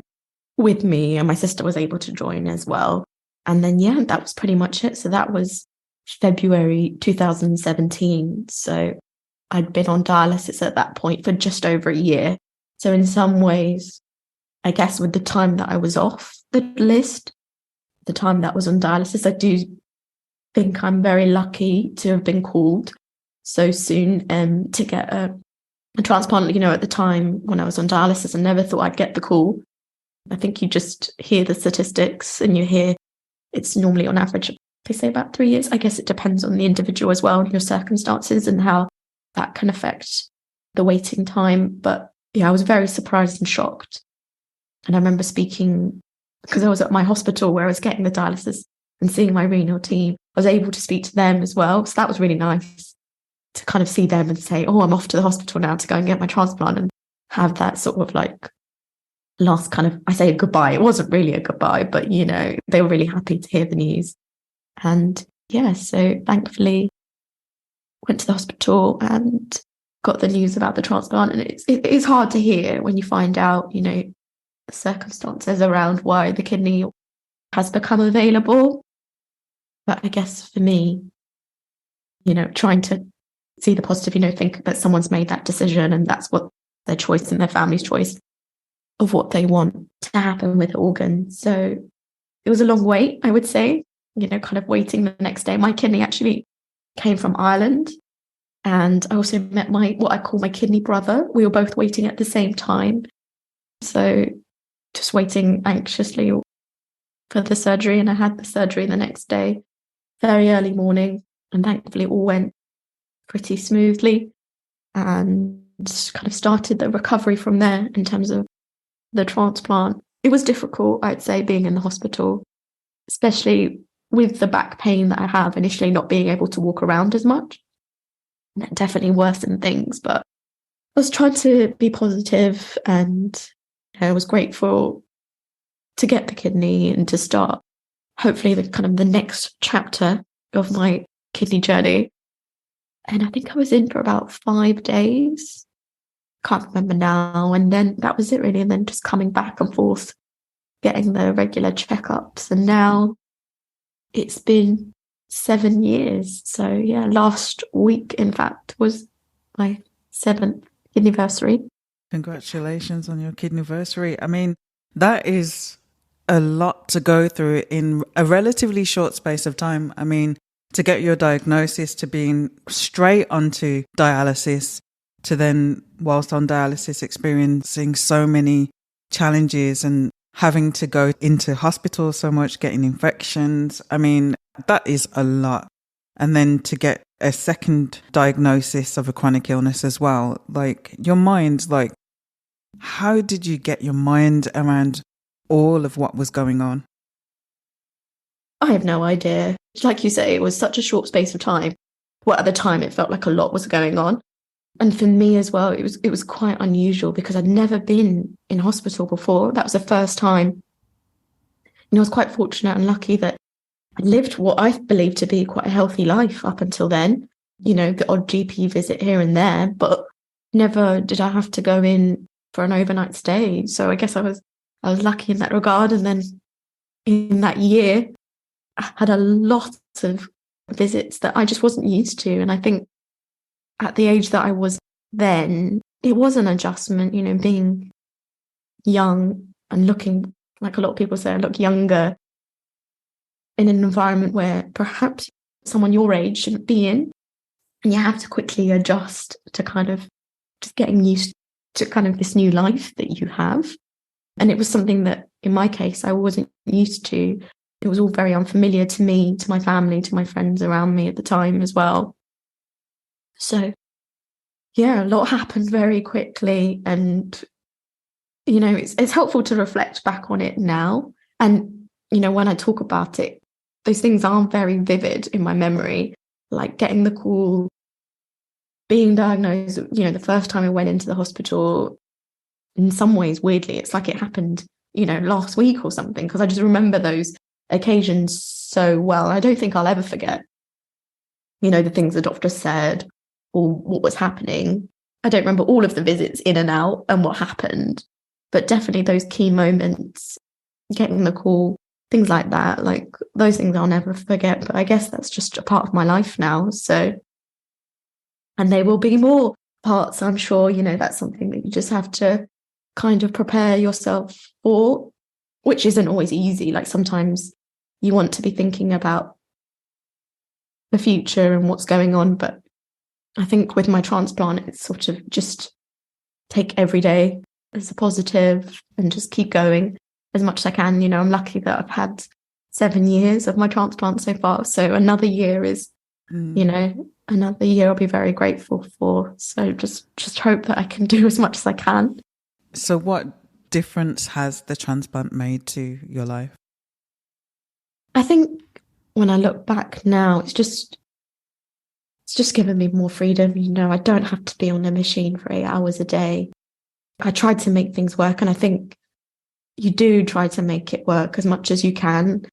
with me and my sister was able to join as well. And then, yeah, that was pretty much it. So that was February 2017. So I'd been on dialysis at that point for just over a year. So in some ways, I guess with the time that I was off the list, the time that was on dialysis, I do think I'm very lucky to have been called so soon to get a a transplant, at the time when I was on dialysis, I never thought I'd get the call. I think you just hear the statistics and you hear it's normally on average, they say about 3 years. I guess it depends on the individual as well and your circumstances and how that can affect the waiting time. But yeah, I was very surprised and shocked. And I remember speaking, because I was at my hospital where I was getting the dialysis and seeing my renal team, I was able to speak to them as well. So that was really nice to kind of see them and say, oh, I'm off to the hospital now to go and get my transplant, and have that sort of like last kind of, I say a goodbye. It wasn't really a goodbye, but they were really happy to hear the news. And yeah, so thankfully went to the hospital and got the news about the transplant. And it is hard to hear when you find out, the circumstances around why the kidney has become available. But I guess for me, trying to see the positive, think that someone's made that decision and that's what their choice and their family's choice of what they want to happen with the organ. So it was a long wait, I would say, kind of waiting the next day. My kidney actually came from Ireland. And I also met what I call my kidney brother. We were both waiting at the same time. So just waiting anxiously for the surgery. And I had the surgery the next day, very early morning. And thankfully it all went pretty smoothly and kind of started the recovery from there in terms of the transplant. It was difficult, I'd say, being in the hospital, especially with the back pain that I have, initially not being able to walk around as much. That definitely worsened things, but I was trying to be positive, and I was grateful to get the kidney and to start hopefully the next chapter of my kidney journey. And I think I was in for about 5 days. Can't remember now. And then that was it really. And then just coming back and forth, getting the regular checkups. And now it's been 7 years. So yeah, last week, in fact, was my 7th kidneyversary. Congratulations on your kidneyversary. I mean, that is a lot to go through in a relatively short space of time. I mean, to get your diagnosis, to being straight onto dialysis, to then, whilst on dialysis, experiencing so many challenges and having to go into hospital so much, getting infections. I mean, that is a lot. And then to get a second diagnosis of a chronic illness as well. Like, your mind, like, how did you get your mind around all of what was going on? I have no idea. Like you say, it was such a short space of time. Well, at the time, it felt like a lot was going on. And for me as well, it was quite unusual because I'd never been in hospital before. That was the first time. I was quite fortunate and lucky that I lived what I believed to be quite a healthy life up until then. The odd GP visit here and there, but never did I have to go in for an overnight stay. So I guess I was lucky in that regard. And then in that year, I had a lot of visits that I just wasn't used to. And I think at the age that I was then, it was an adjustment, being young and looking, like a lot of people say, I look younger in an environment where perhaps someone your age shouldn't be in. And you have to quickly adjust to kind of just getting used to kind of this new life that you have. And it was something that, in my case, I wasn't used to. It was all very unfamiliar to me, to my family, to my friends around me at the time as well. So, yeah, a lot happened very quickly. And, it's helpful to reflect back on it now. And, when I talk about it, those things aren't very vivid in my memory, like getting the call, being diagnosed, the first time I went into the hospital. In some ways, weirdly, it's like it happened, last week or something, because I just remember those occasions so well. I don't think I'll ever forget, the things the doctor said or what was happening. I don't remember all of the visits in and out and what happened, but definitely those key moments, getting the call, things like that, like those things I'll never forget. But I guess that's just a part of my life now. So, and there will be more parts, I'm sure, that's something that you just have to kind of prepare yourself for, which isn't always easy. Like sometimes you want to be thinking about the future and what's going on. But I think with my transplant, it's sort of just take every day as a positive and just keep going as much as I can. You know, I'm lucky that I've had 7 years of my transplant so far. So another year is, you know, another year I'll be very grateful for. So just hope that I can do as much as I can. So what difference has the transplant made to your life? I think when I look back now, it's just given me more freedom. You know, I don't have to be on a machine for 8 hours a day. I tried to make things work, and I think you do try to make it work as much as you can,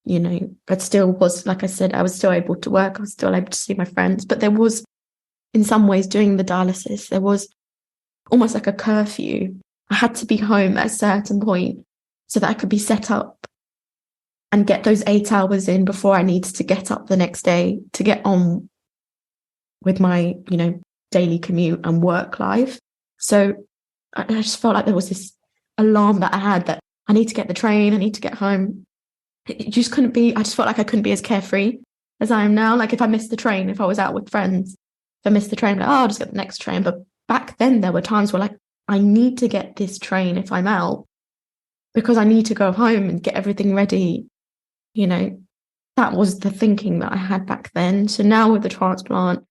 you know, but still was, like I said, I was still able to work. I was still able to see my friends, but there was, in some ways, doing the dialysis, there was almost like a curfew. I had to be home at a certain point so that I could be set up and get those 8 hours in before I needed to get up the next day to get on with my, you know, daily commute and work life. So I just felt like there was this alarm that I had that I need to get the train, I need to get home. It just couldn't be, I just felt like I couldn't be as carefree as I am now. Like if I missed the train, if I was out with friends, if I missed the train, I'm like, oh, I'll just get the next train. But back then there were times where like, I need to get this train if I'm out because I need to go home and get everything ready. You know, that was the thinking that I had back then. So now with the transplant,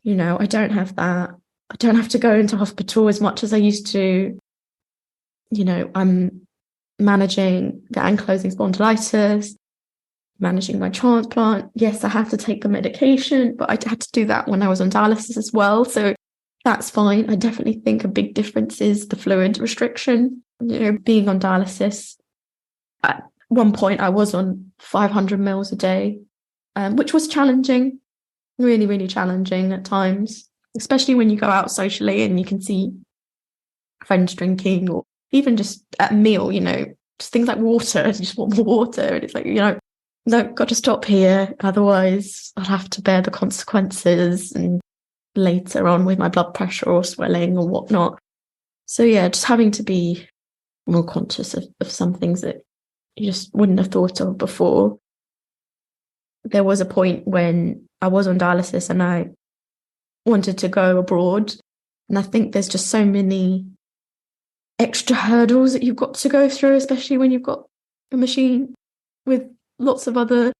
you know, I don't have that. I don't have to go into hospital as much as I used to. You know, I'm managing the ankylosing spondylitis, managing my transplant. Yes, I have to take the medication, but I had to do that when I was on dialysis as well. So that's fine. I definitely think a big difference is the fluid restriction. You know, being on dialysis, at one point I was on 500 mils a day, which was challenging, really, really challenging at times, especially when you go out socially and you can see friends drinking or even just at a meal, you know, just things like water. You just want more water. And it's like, you know, no, got to stop here. Otherwise, I'll have to bear the consequences and later on with my blood pressure or swelling or whatnot. So yeah, just having to be more conscious of some things that you just wouldn't have thought of before. There was a point when I was on dialysis and I wanted to go abroad. And I think there's just so many extra hurdles that you've got to go through, especially when you've got a machine with lots of other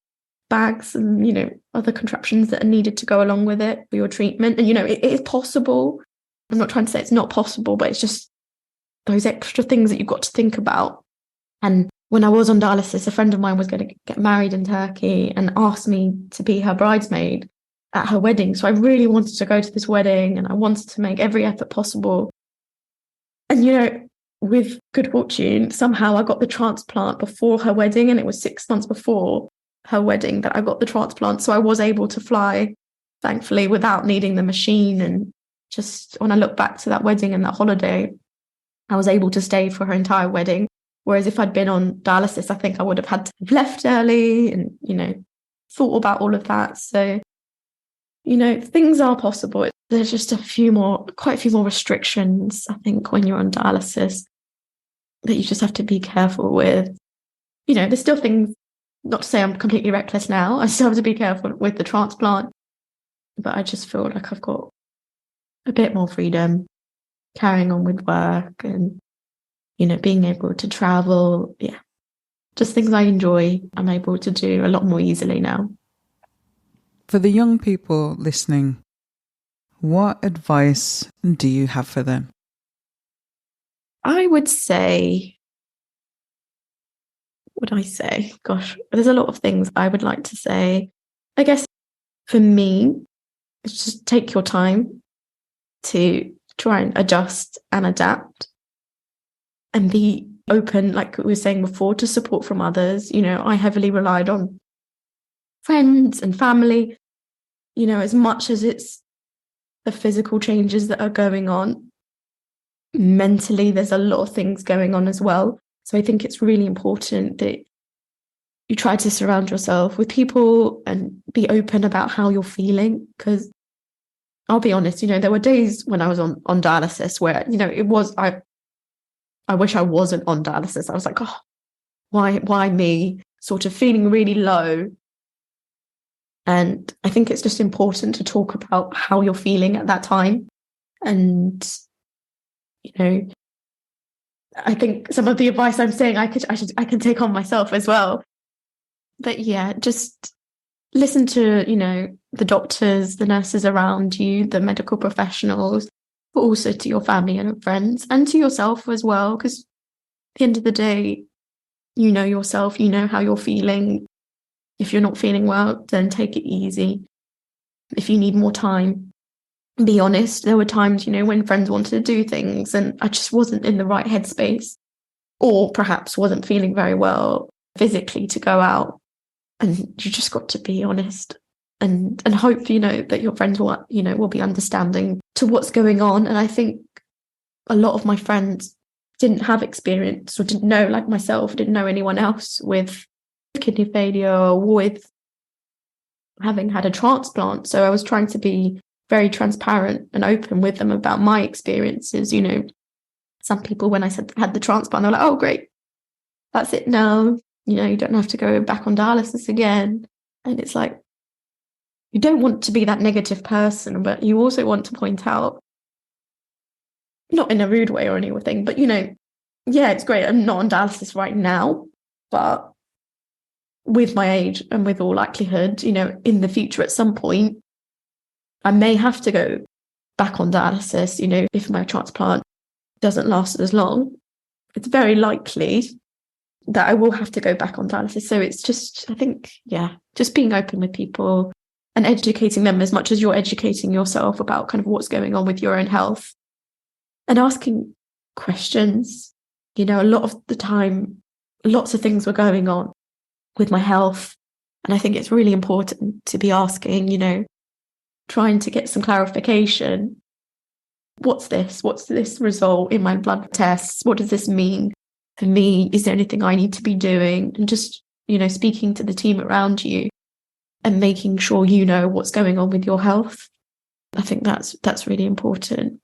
bags and, you know, other contraptions that are needed to go along with it for your treatment. And, you know, it is possible. I'm not trying to say it's not possible, but it's just those extra things that you've got to think about. And when I was on dialysis, a friend of mine was going to get married in Turkey and asked me to be her bridesmaid at her wedding. So I really wanted to go to this wedding and I wanted to make every effort possible. And, you know, with good fortune, somehow I got the transplant before her wedding, and it was 6 months before her wedding that I got the transplant. So I was able to fly, thankfully, without needing the machine. And just when I look back to that wedding and that holiday, I was able to stay for her entire wedding. Whereas if I'd been on dialysis, I think I would have had to have left early and, you know, thought about all of that. So, you know, things are possible. There's just quite a few more restrictions, I think, when you're on dialysis that you just have to be careful with. You know, there's still things, not to say I'm completely reckless now, I still have to be careful with the transplant, but I just feel like I've got a bit more freedom carrying on with work and, you know, being able to travel. Yeah, just things I enjoy, I'm able to do a lot more easily now. For the young people listening, what advice do you have for them? I would say, gosh, there's a lot of things I would like to say. I guess for me, it's just take your time to try and adjust and adapt and be open, like we were saying before, to support from others. You know, I heavily relied on friends and family, you know, as much as it's the physical changes that are going on. Mentally, there's a lot of things going on as well. So I think it's really important that you try to surround yourself with people and be open about how you're feeling. Because I'll be honest, you know, there were days when I was on dialysis where, you know, it was, I wish I wasn't on dialysis. I was like, oh, why me? Sort of feeling really low. And I think it's just important to talk about how you're feeling at that time. And you know, I think some of the advice I'm saying I can take on myself as well. But yeah, just listen to, you know, the doctors, the nurses around you, the medical professionals, but also to your family and friends and to yourself as well. Because at the end of the day, you know yourself, you know how you're feeling. If you're not feeling well, then take it easy. If you need more time, be honest. There were times, you know, when friends wanted to do things and I just wasn't in the right headspace, or perhaps wasn't feeling very well physically to go out. And you just got to be honest and hope, you know, that your friends will, you know, will be understanding to what's going on. And I think a lot of my friends didn't have experience or didn't know, like myself, didn't know anyone else with kidney failure or with having had a transplant. So I was trying to be very transparent and open with them about my experiences. You know, some people, when I said had the transplant, they're like, oh, great, that's it now. You know, you don't have to go back on dialysis again. And it's like, you don't want to be that negative person, but you also want to point out, not in a rude way or anything, but, you know, yeah, it's great. I'm not on dialysis right now, but with my age and with all likelihood, you know, in the future at some point, I may have to go back on dialysis, you know, if my transplant doesn't last as long. It's very likely that I will have to go back on dialysis. So it's just, I think, yeah, just being open with people and educating them as much as you're educating yourself about kind of what's going on with your own health and asking questions. You know, a lot of the time, lots of things were going on with my health. And I think it's really important to be asking, you know, trying to get some clarification. What's this? What's this result in my blood tests? What does this mean for me? Is there anything I need to be doing? And just, you know, speaking to the team around you and making sure you know what's going on with your health. I think that's really important.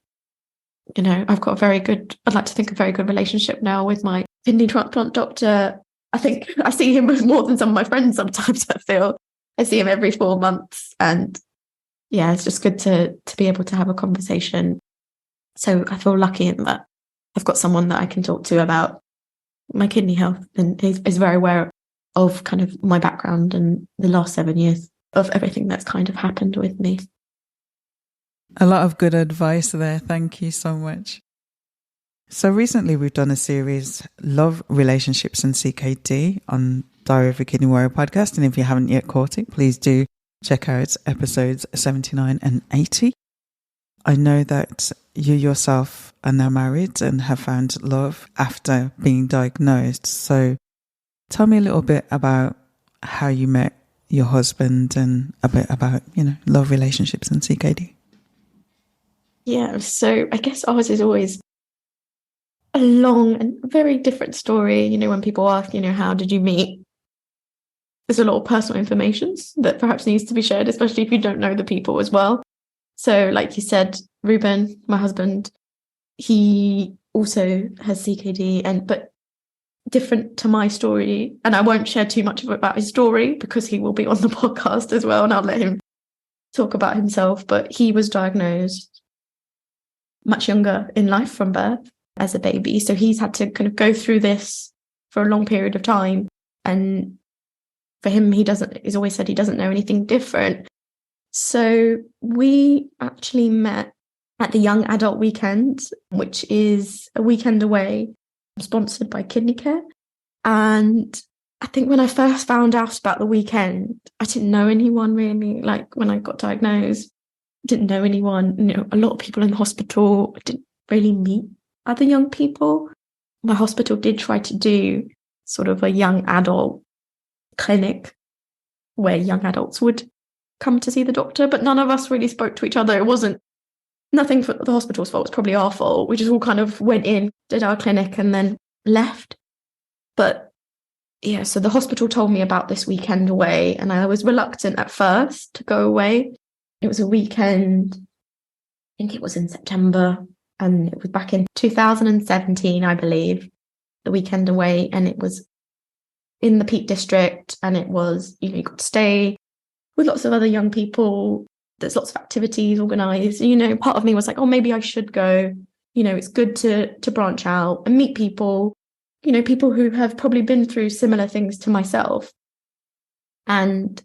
You know, I'd like to think a very good relationship now with my kidney transplant doctor. I think I see him more than some of my friends sometimes, I feel. I see him every 4 months. And yeah, it's just good to be able to have a conversation. So I feel lucky in that I've got someone that I can talk to about my kidney health, and is very aware of kind of my background and the last 7 years of everything that's kind of happened with me. A lot of good advice there. Thank you so much. So recently we've done a series, Love, Relationships and CKD, on Diary of a Kidney Warrior podcast. And if you haven't yet caught it, please do check out episodes 79 and 80. I know that you yourself are now married and have found love after being diagnosed. So tell me a little bit about how you met your husband and a bit about, you know, love, relationships and CKD. Yeah, so I guess ours is always a long and very different story. You know, when people ask, you know, how did you meet? There's a lot of personal information that perhaps needs to be shared, especially if you don't know the people as well. So like you said, Ruben, my husband, he also has CKD, but different to my story. And I won't share too much about his story because he will be on the podcast as well, and I'll let him talk about himself. But he was diagnosed much younger in life from birth as a baby. So he's had to kind of go through this for a long period of time. And for him, he's always said he doesn't know anything different. So we actually met at the Young Adult Weekend, which is a weekend away sponsored by Kidney Care. And I think when I first found out about the weekend, I didn't know anyone really. Like when I got diagnosed, didn't know anyone. You know, a lot of people in the hospital. I didn't really meet other young people. My hospital did try to do sort of a young adult clinic where young adults would come to see the doctor, but none of us really spoke to each other. It wasn't nothing for the hospital's fault. It's probably our fault. We just all kind of went in, did our clinic and then left. But yeah, so the hospital told me about this weekend away and I was reluctant at first to go away. It was a weekend, I think it was in September, and it was back in 2017, I believe, the weekend away, and it was in the Peak District, and it was, you know, you got to stay with lots of other young people. There's lots of activities organised. You know, part of me was like, oh, maybe I should go. it's good to branch out and meet people, people who have probably been through similar things to myself. And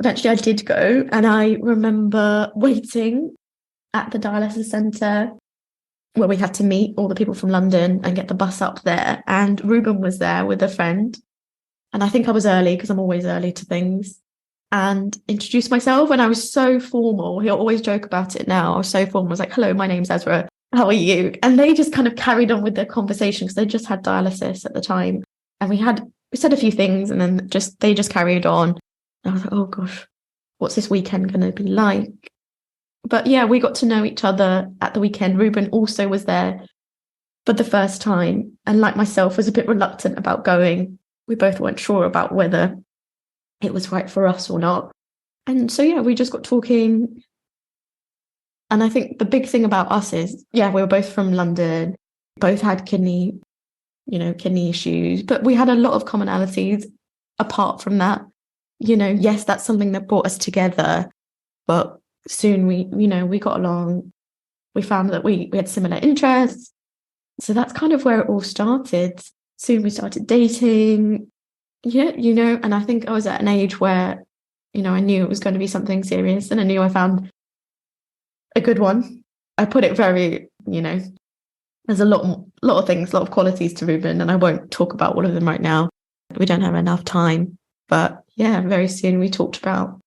eventually I did go, and I remember waiting at the dialysis centre where we had to meet all the people from London and get the bus up there. And Ruben was there with a friend. And I think I was early because I'm always early to things, and introduced myself. And I was so formal. He'll always joke about it now. I was so formal. I was like, hello, my name's Esra. How are you? And they just kind of carried on with their conversation because they just had dialysis at the time. And we said a few things, and then they just carried on. And I was like, oh gosh, what's this weekend going to be like? But yeah, we got to know each other at the weekend. Ruben also was there for the first time, and like myself, was a bit reluctant about going. We both weren't sure about whether it was right for us or not. And so, yeah, we just got talking. And I think the big thing about us is, we were both from London, both had kidney issues, but we had a lot of commonalities apart from that. Yes, that's something that brought us together, but soon we got along. We found that we had similar interests. So that's kind of where it all started. Soon we started dating, and I think I was at an age where, I knew it was going to be something serious, and I knew I found a good one. I put it very, there's a lot of things, a lot of qualities to Ruben, and I won't talk about all of them right now. We don't have enough time. But yeah, very soon we talked about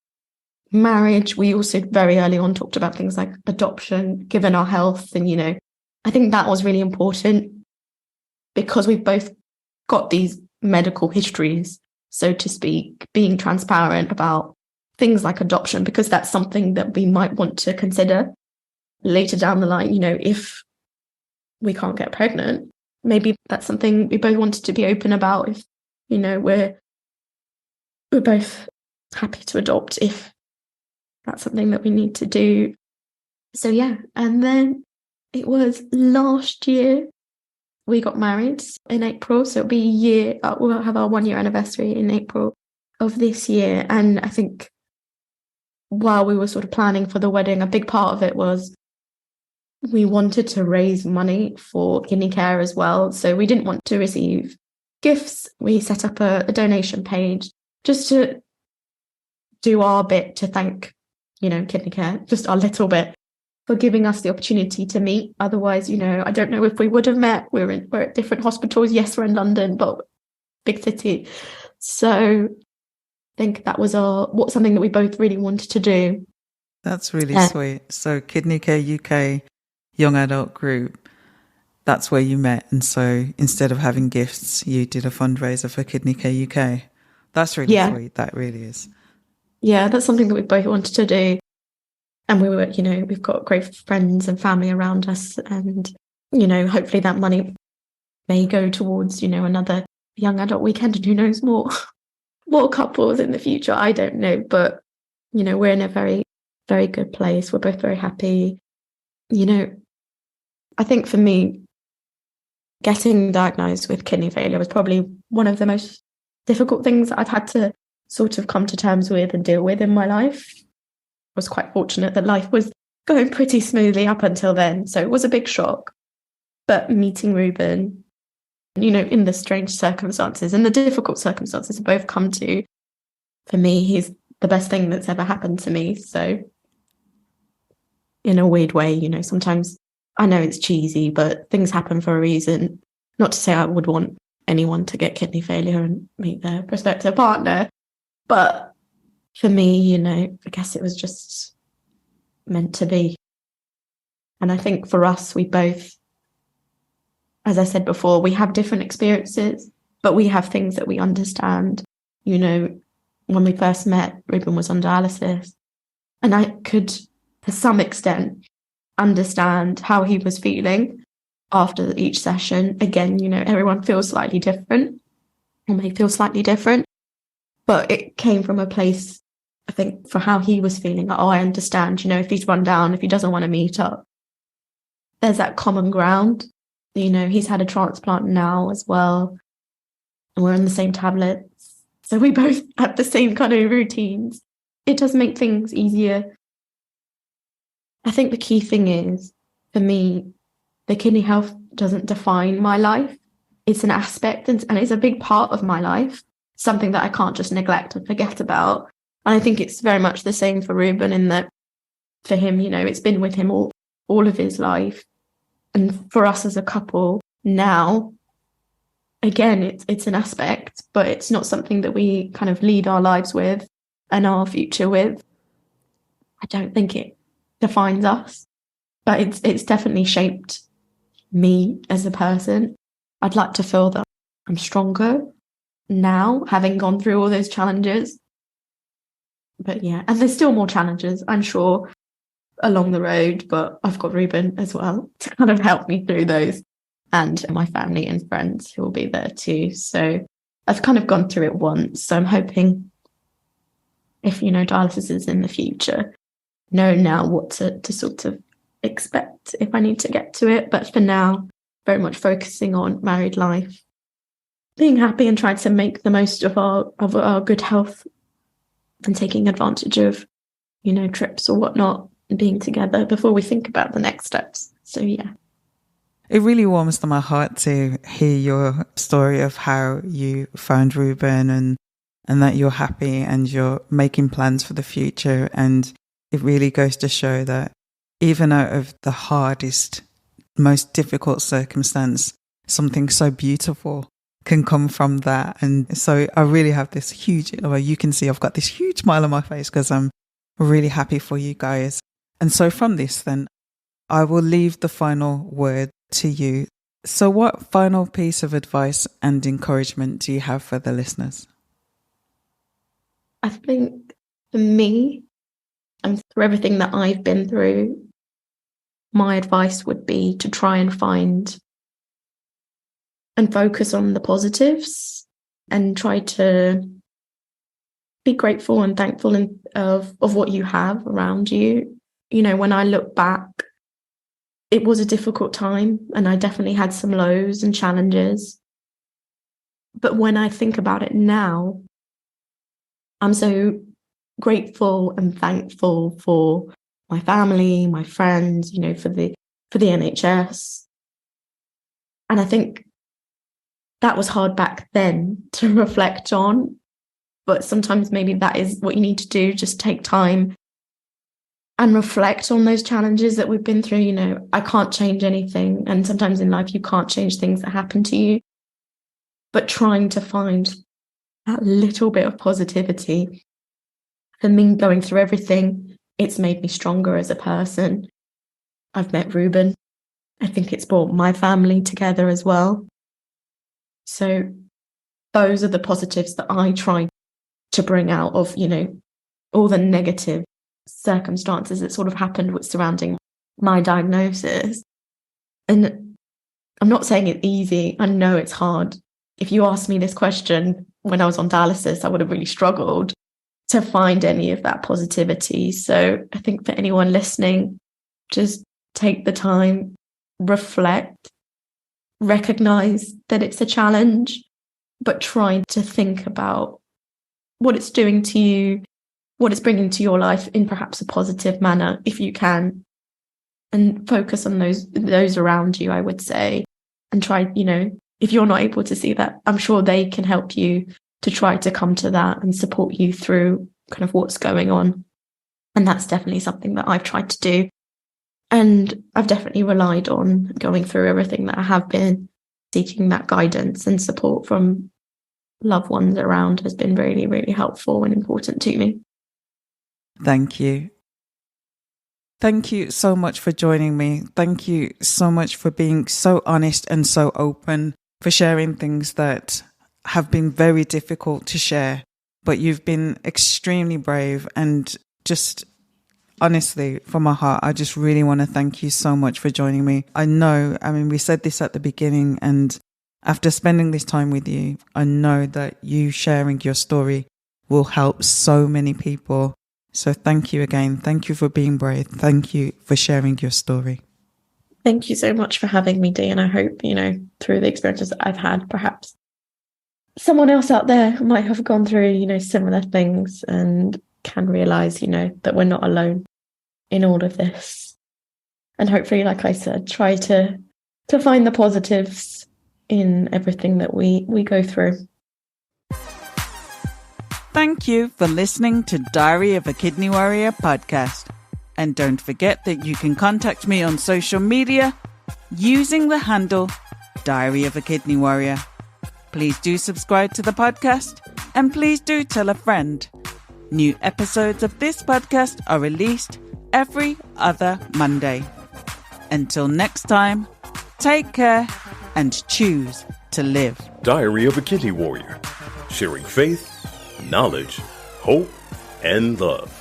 marriage. We also very early on talked about things like adoption, given our health. And, I think that was really important because we've both got these medical histories, so to speak, being transparent about things like adoption, because that's something that we might want to consider later down the line. If we can't get pregnant, maybe that's something we both wanted to be open about. If, we're both happy to adopt, if that's something that we need to do. So yeah, and then it was last year we got married in April, so it'll be a year. We'll have our 1-year anniversary in April of this year. And I think while we were sort of planning for the wedding, a big part of it was we wanted to raise money for kidney care as well. So we didn't want to receive gifts. We set up a donation page just to do our bit to thank, kidney care, just our little bit, for giving us the opportunity to meet. Otherwise, I don't know if we would have met. We're at different hospitals. Yes, we're in London, but big city. So I think that was something that we both really wanted to do. That's really sweet. So Kidney Care UK young adult group, that's where you met. And so instead of having gifts, you did a fundraiser for Kidney Care UK. That's really sweet. That really is. Yeah, that's something that we both wanted to do. And we were, we've got great friends and family around us. And, hopefully that money may go towards, another young adult weekend, and who knows, more couples in the future. I don't know. But, we're in a very, very good place. We're both very happy. I think for me, getting diagnosed with kidney failure was probably one of the most difficult things I've had to sort of come to terms with and deal with in my life. I was quite fortunate that life was going pretty smoothly up until then. So it was a big shock. But meeting Ruben, in the strange circumstances and the difficult circumstances both come to, for me, he's the best thing that's ever happened to me. So in a weird way, sometimes I know it's cheesy, but things happen for a reason. Not to say I would want anyone to get kidney failure and meet their prospective partner. But for me, I guess it was just meant to be. And I think for us, we both, as I said before, we have different experiences, but we have things that we understand. When we first met, Ruben was on dialysis, and I could, to some extent, understand how he was feeling after each session. Again, everyone feels slightly different, or may feel slightly different, but it came from a place, I think, for how he was feeling. Like, I understand, if he's run down, if he doesn't want to meet up, there's that common ground. He's had a transplant now as well, and we're on the same tablets. So we both have the same kind of routines. It does make things easier. I think the key thing is, for me, the kidney health doesn't define my life. It's an aspect and it's a big part of my life, something that I can't just neglect and forget about. And I think it's very much the same for Ruben, in that for him, you know, it's been with him all of his life. And for us as a couple now, again, it's an aspect, but it's not something that we kind of lead our lives with and our future with. I don't think it defines us, but it's definitely shaped me as a person. I'd like to feel that I'm stronger now, having gone through all those challenges. But yeah, and there's still more challenges, I'm sure, along the road, but I've got Ruben as well to kind of help me through those, and my family and friends who will be there too. So I've kind of gone through it once. So I'm hoping, if, you know, dialysis is in the future, know now what to sort of expect if I need to get to it. But for now, very much focusing on married life, being happy and trying to make the most of our good health, and taking advantage of, you know, trips or whatnot, and being together before we think about the next steps. So yeah. It really warms to my heart to hear your story of how you found Ruben and that you're happy and you're making plans for the future. And it really goes to show that even out of the hardest, most difficult circumstance, something so beautiful can come from that. And so I really have this huge, well, you can see I've got this huge smile on my face because I'm really happy for you guys. And so from this then, I will leave the final word to you. So what final piece of advice and encouragement do you have for the listeners? I think for me, and through everything that I've been through, my advice would be to try and find and focus on the positives, and try to be grateful and thankful of what you have around you. You know, when I look back, it was a difficult time and I definitely had some lows and challenges. But when I think about it now, I'm so grateful and thankful for my family, my friends, you know, for the NHS. And I think that was hard back then to reflect on. But sometimes maybe that is what you need to do, just take time and reflect on those challenges that we've been through. You know, I can't change anything. And sometimes in life, you can't change things that happen to you. But trying to find that little bit of positivity. For me, going through everything, it's made me stronger as a person. I've met Ruben. I think it's brought my family together as well. So those are the positives that I try to bring out of, you know, all the negative circumstances that sort of happened with surrounding my diagnosis. And I'm not saying it's easy. I know it's hard. If you asked me this question when I was on dialysis, I would have really struggled to find any of that positivity. So I think for anyone listening, just take the time, reflect, recognize that it's a challenge, but try to think about what it's doing to you, what it's bringing to your life in perhaps a positive manner, if you can, and focus on those around you, I would say, and try, you know, if you're not able to see that, I'm sure they can help you to try to come to that and support you through kind of what's going on. And that's definitely something that I've tried to do. And I've definitely relied on going through everything that I have been, seeking that guidance and support from loved ones around has been really, really helpful and important to me. Thank you. Thank you so much for joining me. Thank you so much for being so honest and so open, for sharing things that have been very difficult to share, but you've been extremely brave. And just honestly, from my heart, I just really want to thank you so much for joining me. I know, I mean, we said this at the beginning, and after spending this time with you, I know that you sharing your story will help so many people. So thank you again. Thank you for being brave. Thank you for sharing your story. Thank you so much for having me, Dee. And I hope, you know, through the experiences that I've had, perhaps someone else out there might have gone through, you know, similar things and can realize, you know, that we're not alone in all of this. And hopefully, like I said, try to to find the positives in everything that we go through. Thank you for listening to Diary of a Kidney Warrior podcast. And don't forget that you can contact me on social media using the handle Diary of a Kidney Warrior. Please do subscribe to the podcast and please do tell a friend. New episodes of this podcast are released every other Monday. Until next time, take care and choose to live. Diary of a Kidney Warrior, sharing faith, knowledge, hope, and love.